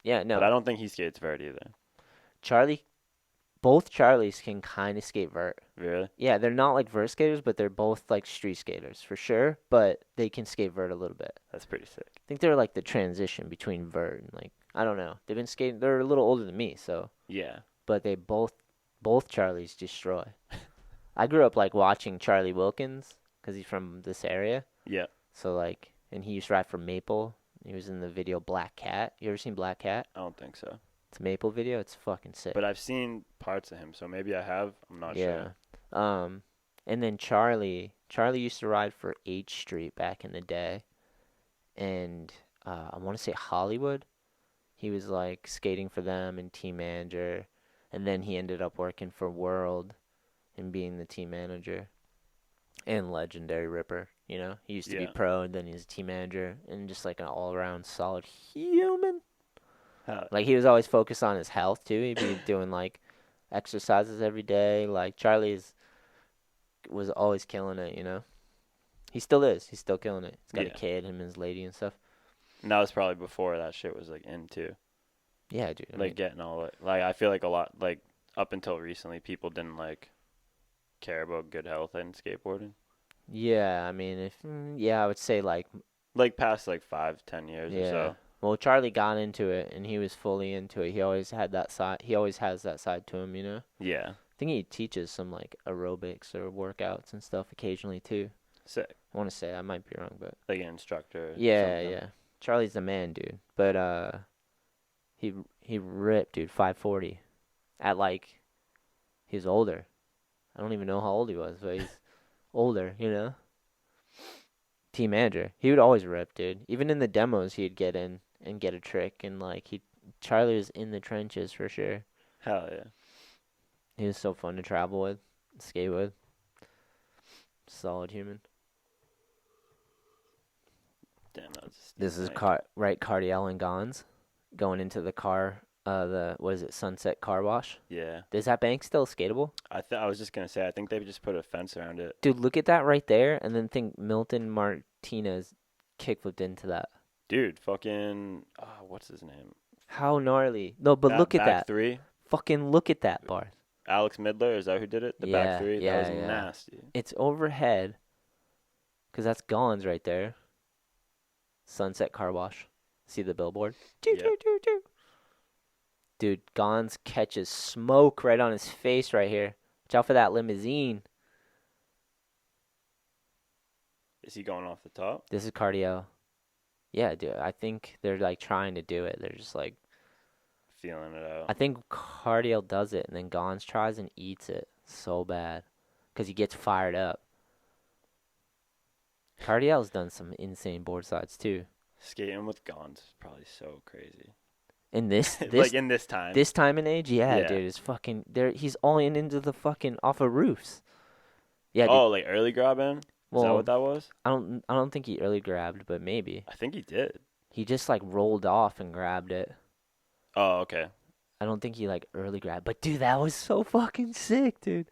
Yeah, no. But I don't think he skates vert either. Both Charlies can kind of skate vert. Really? Yeah, they're not like vert skaters, but they're both like street skaters for sure. But they can skate vert a little bit. That's pretty sick. I think they're like the transition between vert and like I don't know. They've been skating. They're a little older than me, so. Yeah. But they both Charlies destroy. I grew up like watching Charlie Wilkins because he's from this area. Yeah. So like, and he used to ride for Maple. He was in the video Black Cat. You ever seen Black Cat? I don't think so. It's a Maple video. It's fucking sick. But I've seen parts of him, so maybe I have. I'm not sure. Yeah. And then Charlie used to ride for H Street back in the day. And I want to say Hollywood. He was like skating for them and team manager. And then he ended up working for World and being the team manager. And legendary ripper, you know? He used to be pro, and then he's a team manager. And just like an all-around solid human. Like, he was always focused on his health, too. He'd be doing, like, exercises every day. Like, was always killing it, you know? He still is. He's still killing it. He's got a kid, him and his lady and stuff. And that was probably before that shit was, like, in, too. Yeah, dude. I mean, getting all, like, I feel like a lot, like, up until recently, people didn't, like, care about good health in skateboarding. Yeah, I mean, I would say, like past, like, 5-10 years or so. Well, Charlie got into it, and he was fully into it. He always had that side. He always has that side to him, you know? Yeah. I think he teaches some, like, aerobics or workouts and stuff occasionally, too. Sick. I want to say. I might be wrong, but... Like an instructor. Yeah. Charlie's the man, dude. But, he ripped, dude, 540. At, like... He was older. I don't even know how old he was, but he's older, you know? Team manager. He would always rip, dude. Even in the demos, he'd get in and get a trick, and like Charlie was in the trenches for sure. Hell yeah. He was so fun to travel with, skate with. Solid human. Damn, that was. This is Cardiel and Gons going into the car. What is it? Sunset Car Wash. Yeah. Is that bank still skatable? I was just gonna say I think they just put a fence around it. Dude, look at that right there, and then think Milton Martinez kickflipped into that. Dude, fucking what's his name? How gnarly! No, but look at that. Three. Fucking look at that, Barthe. Alex Midler, is that who did it? The back three. That was nasty. It's overhead. Cause that's Gons right there. Sunset Car Wash. See the billboard? Yep. Dude, Gons catches smoke right on his face right here. Watch out for that limousine. Is he going off the top? This is Cardio. Yeah, dude. I think they're like trying to do it. They're just like feeling it out. I think Cardio does it, and then Gons tries and eats it so bad because he gets fired up. Cardiel's done some insane board sides too. Skating with Gons is probably so crazy. In this like in this time and age, yeah. Dude, it's fucking there. He's all into the fucking off of roofs. Yeah. Oh, like early grabbing. Is that what that was? I don't think he early grabbed, but maybe. I think he did. He just like rolled off and grabbed it. Oh, okay. I don't think he like early grabbed, but dude, that was so fucking sick, dude.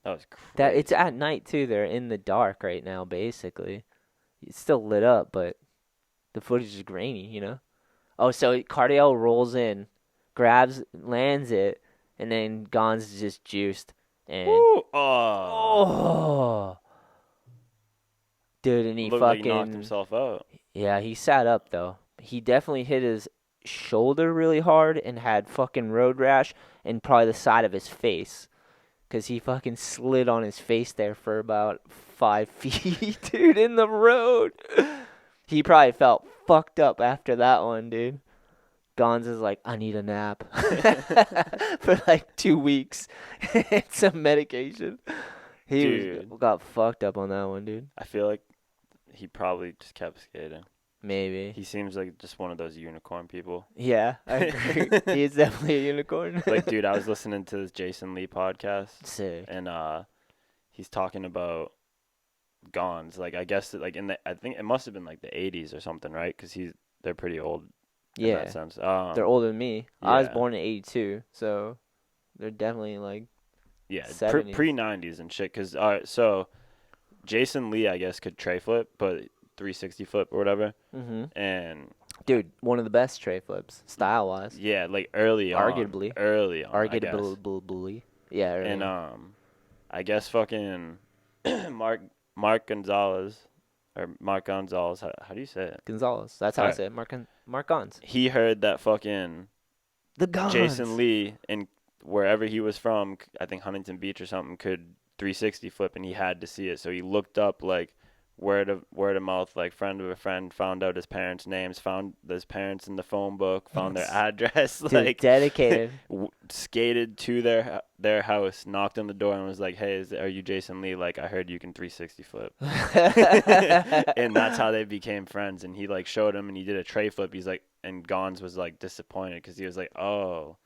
That was crazy. It's at night too. They're in the dark right now, basically. It's still lit up, but the footage is grainy, you know. Oh, so Cardiel rolls in, grabs, lands it, and then Gons is just juiced. And oh. Dude, and he looked fucking like he knocked himself out. Yeah, he sat up though. He definitely hit his shoulder really hard and had fucking road rash and probably the side of his face. Because he fucking slid on his face there for about 5 feet, dude, in the road. He probably felt fucked up after that one, dude. Gons is like, I need a nap for like 2 weeks and some medication. He got fucked up on that one, dude. I feel like he probably just kept skating. Maybe. He seems like just one of those unicorn people. Yeah, I agree. He is definitely a unicorn. Like, dude, I was listening to this Jason Lee podcast. Sick. And he's talking about Gons. Like, I guess, like, I think it must have been like the 80s or something, right? Because they're pretty old in that sense. They're older than me. Yeah. I was born in 82, so they're definitely like pre-90s and shit. Because, so Jason Lee, I guess, could tray flip, but 360 flip or whatever. Mm-hmm. And dude, one of the best tray flips, style wise. Yeah, like early on. Arguably. Arguably. Yeah. Early and on. I guess fucking Mark Gonzalez. Or Mark Gonzalez. How do you say it? Gonzalez. That's how I say it. Mark Gons. He heard that fucking the Gons. Jason Lee, and wherever he was from, I think Huntington Beach or something, could 360 flip, and he had to see it. So he looked up, like, word of mouth, like, friend of a friend, found out his parents' names, found his parents in the phone book, found their address. Dude, like, dedicated. Skated to their house, knocked on the door, and was like, hey, are you Jason Lee? Like, I heard you can 360 flip. And that's how they became friends. And he, like, showed him, and he did a tray flip. He's like, and Gons was, like, disappointed because he was like, oh,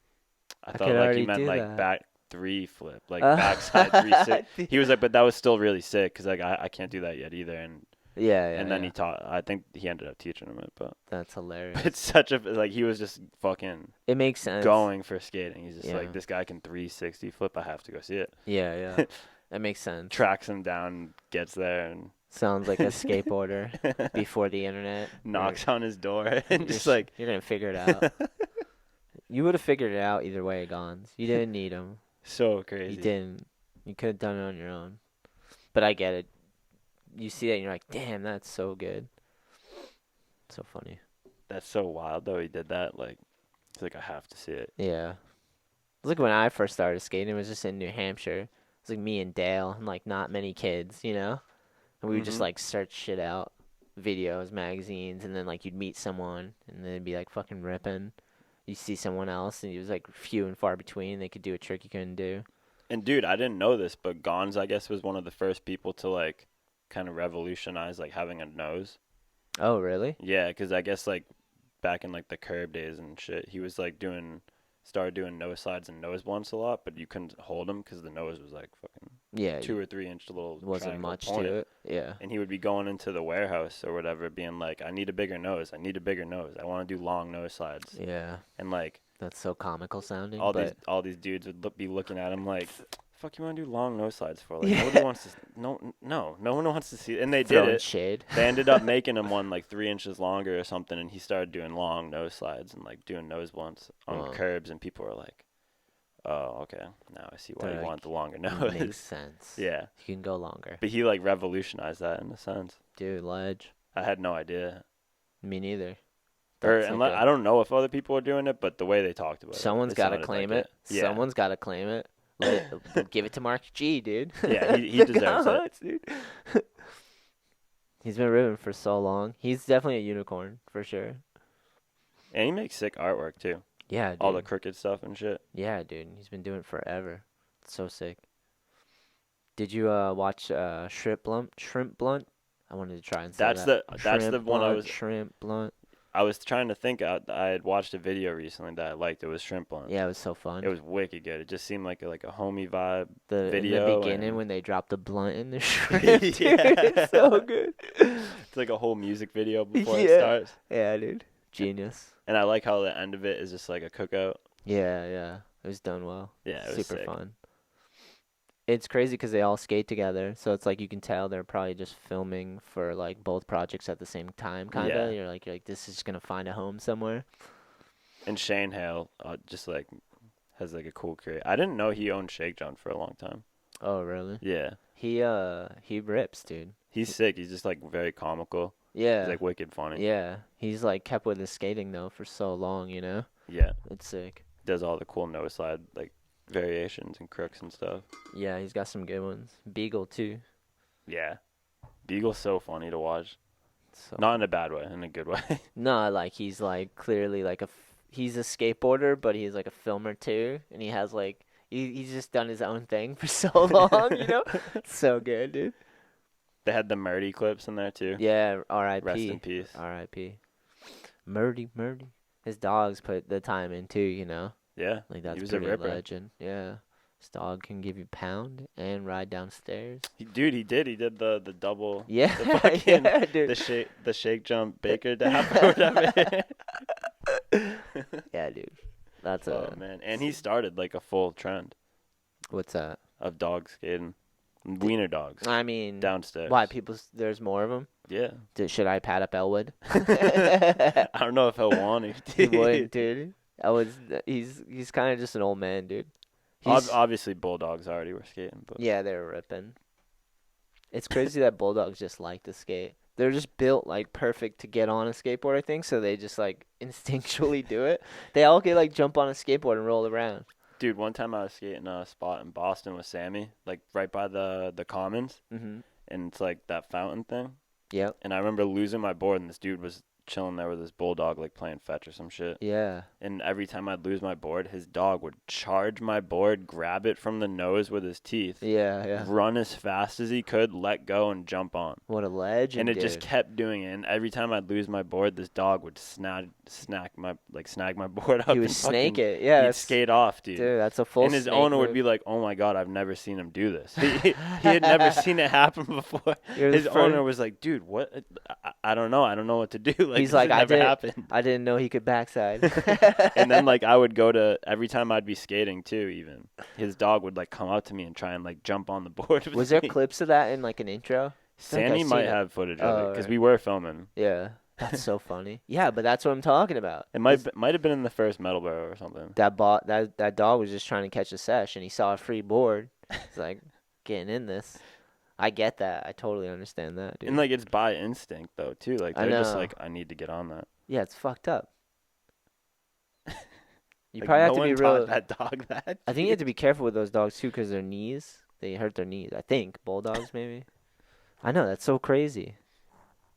I thought, like, you meant, like, back 3 flip, like, backside 360. He was like, but that was still really sick because, like, I can't do that yet either. And and then he taught. I think he ended up teaching him it, but that's hilarious. It's such a, like, he was just fucking. It makes sense. Going for skating. He's just like, this guy can 360 flip. I have to go see it. Yeah. That makes sense. Tracks him down, gets there, and sounds like a skateboarder before the internet. Knocks on his door and just like, you're gonna figure it out. You would have figured it out either way, Gons. You didn't need him. So crazy. You didn't. You could have done it on your own. But I get it. You see that and you're like, damn, that's so good. So funny. That's so wild, though. He did that. Like, it's like, I have to see it. Yeah. It was like when I first started skating. It was just in New Hampshire. It was like me and Dale and, like, not many kids, you know? And we would just, like, search shit out. Videos, magazines. And then, like, you'd meet someone. And then it'd be, like, fucking ripping. You see someone else. And it was, like, few and far between. They could do a trick you couldn't do. And, dude, I didn't know this, but Gons, I guess, was one of the first people to, like, kind of revolutionize, like, having a nose. Oh, really? Yeah, because I guess, like, back in, like, the curb days and shit, he was, like, started doing nose slides and nose blunts a lot, but you couldn't hold him because the nose was, like, fucking 2 or 3 inch little. Wasn't much to it. Yeah. And he would be going into the warehouse or whatever, being like, I need a bigger nose. I need a bigger nose. I want to do long nose slides. Yeah. And, like, that's so comical sounding. All these dudes would be looking at him like, fuck you want to do long nose slides for? Like, nobody wants to. No one wants to see it. And they did it. Shade. They ended up making him one like 3 inches longer or something, and he started doing long nose slides and, like, doing nose blunts on curbs, and people were like, oh, okay, now I see why you want the longer nose. Makes sense. Yeah. You can go longer. But he, like, revolutionized that in a sense. Dude, ledge. I had no idea. Me neither. I don't know if other people are doing it, but the way they talked about Someone's got to claim it. Yeah. Someone's got to claim it. Give it to Mark G, dude. Yeah, he deserves it. Dude. He's been ripping for so long. He's definitely a unicorn, for sure. And he makes sick artwork, too. Yeah, dude. All the crooked stuff and shit. Yeah, dude. He's been doing it forever. It's so sick. Did you watch Shrimp Blunt? I wanted to try and say that's the one I was. Shrimp Blunt. I was trying to think. I had watched a video recently that I liked. It was Shrimp Blunt. Yeah, it was so fun. It was wicked good. It just seemed like a homie vibe video. In the beginning when they dropped the blunt in the shrimp, dude, it's so good. It's like a whole music video before it starts. Yeah, dude. Genius. And I like how the end of it is just like a cookout. Yeah. It was done well. Yeah, it was super sick. Fun. It's crazy because they all skate together, so it's like you can tell they're probably just filming for, like, both projects at the same time, kind of. Yeah. You're like, this is gonna find a home somewhere. And Shane Hale just, like, has, like, a cool career. I didn't know he owned Shake Jump for a long time. Oh, really? Yeah. He rips, dude. He's sick. He's just, like, very comical. Yeah. He's, like, wicked funny. Yeah. He's, like, kept with his skating, though, for so long, you know? Yeah. It's sick. Does all the cool nose slide, like, variations and crooks and stuff. Yeah, he's got some good ones. Beagle, too. Yeah. Beagle's so funny to watch. So not in a bad way, in a good way. No, like, he's, like, clearly, like, he's a skateboarder, but he's, like, a filmer, too. And he has, like, he's just done his own thing for so long, you know? It's so good, dude. They had the Murdy clips in there, too. Yeah, R.I.P. Rest in peace. R.I.P. Murdy. His dogs put the time in, too, you know? Yeah, like, that's he was pretty a ripper. Legend. Yeah, his dog can give you pound and ride downstairs. He did. He did the double. Yeah, the fucking, yeah, dude. The shake jump Baker dap or whatever. Yeah, dude. That's man, and he started, like, a full trend. What's that? Of dog skating, wiener dogs. I mean, downstairs. Why there's more of them? Yeah. Should I pad up Elwood? I don't know if he'll want to. He wouldn't, dude. He's kind of just an old man, dude. Obviously, Bulldogs already were skating, but yeah, they were ripping. It's crazy that Bulldogs just like to skate. They're just built like perfect to get on a skateboard, I think. So they just like instinctually do it. They all can like jump on a skateboard and roll around. Dude, one time I was skating a spot in Boston with Sammy, like right by the Commons, Mm-hmm. and it's like that fountain thing. Yep. And I remember losing my board, and this dude was chilling there with his bulldog, like playing fetch or some shit. Yeah. And every time I'd lose my board, his dog would charge my board, grab it from the nose with his teeth, Yeah. run as fast as he could, let go, and jump on. What a legend! And it dude. just kept doing it. And every time I'd lose my board, this dog would snag my board up. He would snake it. Yeah. He'd skate off, dude. Dude, that's a full. And his snake owner move. would be like, "Oh my god, I've never seen him do this." He had never seen it happen before. His owner was like, "Dude, what? I don't know. I don't know what to do." Like, he's like, "I didn't. I didn't know he could backside." And then like I would go to every time I'd be skating too. Even his dog would like come up to me and try and like jump on the board. Was there clips of that in like an intro? Sammy might have footage of it because we were filming. Yeah, that's so funny. Yeah, but that's what I'm talking about. It might have been in the first Metalboro or something. That dog was just trying to catch a sesh, and he saw a free board. It's like getting in this. I get that. I totally understand that, dude. And like it's by instinct though too. Like they're just like, I need to get on that. Yeah, it's fucked up. You like, probably have no to be one real. taught that dog that. I think you have to be careful with those dogs too, because their knees, they hurt their knees. I think bulldogs maybe. I know, that's so crazy.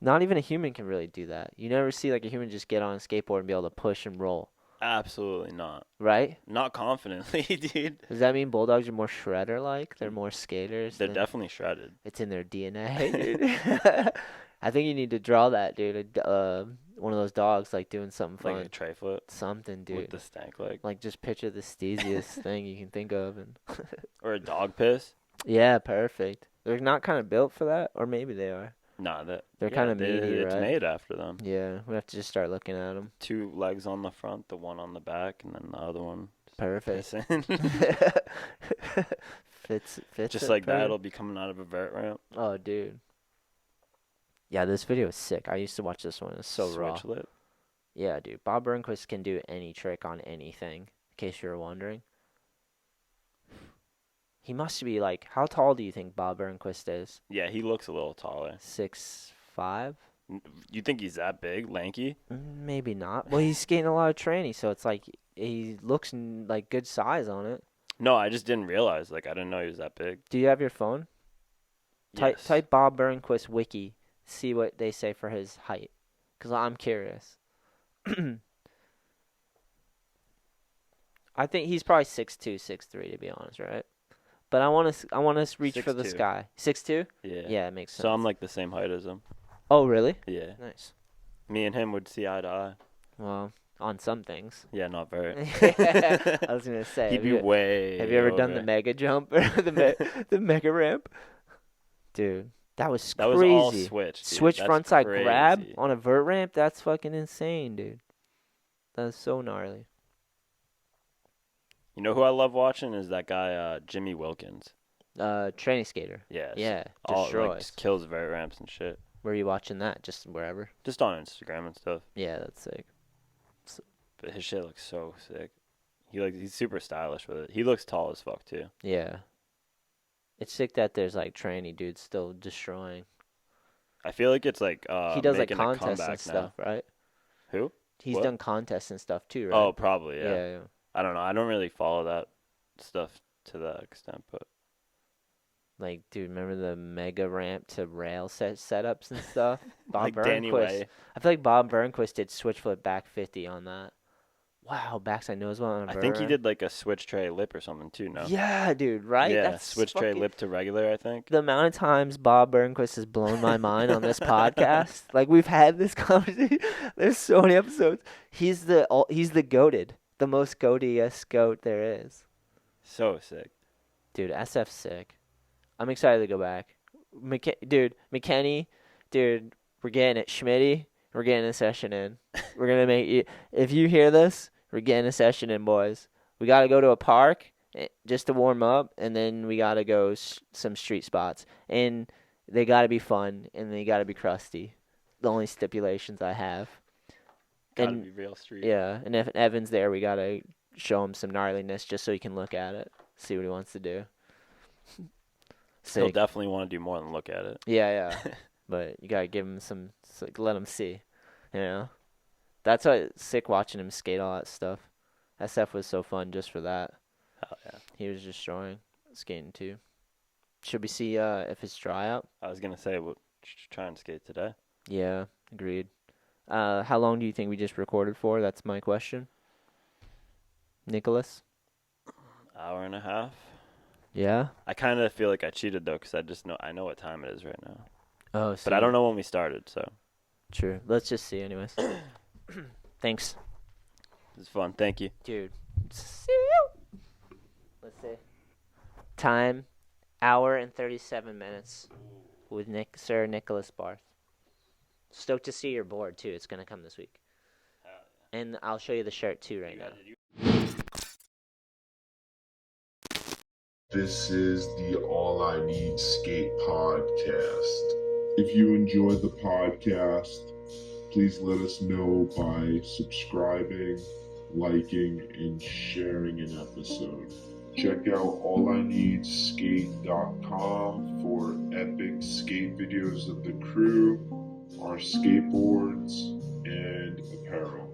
Not even a human can really do that. You never see like a human just get on a skateboard and be able to push and roll. Absolutely not. Right? Not confidently, dude. Does that mean bulldogs are more shredder-like? They're more skaters? They're definitely shredded. It's in their DNA, dude. I think you need to draw that, dude. One of those dogs like doing something fun. Like a tray flip. Something, dude. With the stank leg. Like just picture the steeziest thing you can think of, and or a dog piss. Yeah, perfect. They're not kind of built for that, or maybe they are. Nah, they're kind of meaty, it's right? made after them. Yeah, we have to just start looking at them. 2 legs on the front, the one on the back, and then the other one. Perfect. fits. Just like that, it'll be coming out of a vert ramp. Oh, dude. Yeah, this video is sick. I used to watch this one. It's so raw. Switch lip. Yeah, dude. Bob Burnquist can do any trick on anything, in case you were wondering. He must be like, how tall do you think Bob Burnquist is? Yeah, he looks a little taller. 6'5"? You think he's that big, lanky? Maybe not. Well, he's skating a lot of tranny, so it's like he looks like good size on it. No, I just didn't realize. Like, I didn't know he was that big. Do you have your phone? Yes. Type Bob Burnquist wiki. See what they say for his height, because I'm curious. I think he's probably 6'2", 6'3", to be honest, right? But I want to reach 6'2". for the sky. 6'2"? Yeah. Yeah, it makes sense. So I'm like the same height as him. Oh, really? Yeah. Nice. Me and him would see eye to eye. Well, on some things. Yeah, not very. I was gonna say. He'd be way. Have you ever done over. the mega jump or the mega ramp? Dude, that was crazy. That was all switch. Dude. Switch That's frontside crazy. grab on a vert ramp. That's fucking insane, dude. That's so gnarly. You know who I love watching is that guy Jimmy Wilkins. Training skater. Yes. Yeah, All, destroys. like, just kills vert ramps and shit. Where are you watching that? Just wherever? Just on Instagram and stuff. Yeah, that's sick. But his shit looks so sick. He's super stylish with it. He looks tall as fuck too. Yeah. It's sick that there's like tranny dudes still destroying. I feel like it's like he does like making contests and stuff, now. right? Who? He's What? done contests and stuff too, right? Oh, probably, yeah. Yeah. I don't know. I don't really follow that stuff to that extent, but Like, dude, remember the mega ramp to rail setups and stuff? Bob like Burnquist. Danny Way. I feel like Bob Burnquist did switch flip back 50 on that. Wow, backside nose well on a I think he vert did like a switch tray lip or something too, no? Yeah, dude, right? Yeah, That's switch tray fucking- lip to regular, I think. The amount of times Bob Burnquist has blown my mind on this podcast, like we've had this conversation. There's so many episodes. He's the goated, the most goatiest goat there is. So sick. Dude, SF's sick. I'm excited to go back. Dude, McKenny, dude, we're getting it. Schmitty, we're getting a session in. We're going to make you, if you hear this, we're getting a session in, boys. We got to go to a park just to warm up, and then we got to go some street spots. And they got to be fun, and they got to be crusty. The only stipulations I have. Gotta be real street. Yeah, and if Evan's there, we got to show him some gnarliness just so he can look at it, see what he wants to do. He'll definitely want to do more than look at it. Yeah. But you got to give him some, let him see, you know? That's why it's sick watching him skate all that stuff. That stuff was so fun just for that. Oh, yeah. He was just showing, skating too. Should we see if it's dry out? I was going to say, we'll try and skate today. Yeah, agreed. How long do you think we just recorded for? That's my question. Nicholas? Hour and a half. Yeah? I kind of feel like I cheated, though, because I know what time it is right now. Oh, but I don't know when we started, so. True. Let's just see anyways. Thanks. It was fun. Thank you. Dude. See you. Let's see. Time, hour and 37 minutes with Sir Nicholas Barthe. Stoked to see your board, too. It's going to come this week. And I'll show you the shirt, too, right now. This is the All I Need Skate podcast. If you enjoyed the podcast, please let us know by subscribing, liking, and sharing an episode. Check out ALLiNEEDSKATE.com for epic skate videos of the crew, our skateboards, and apparel.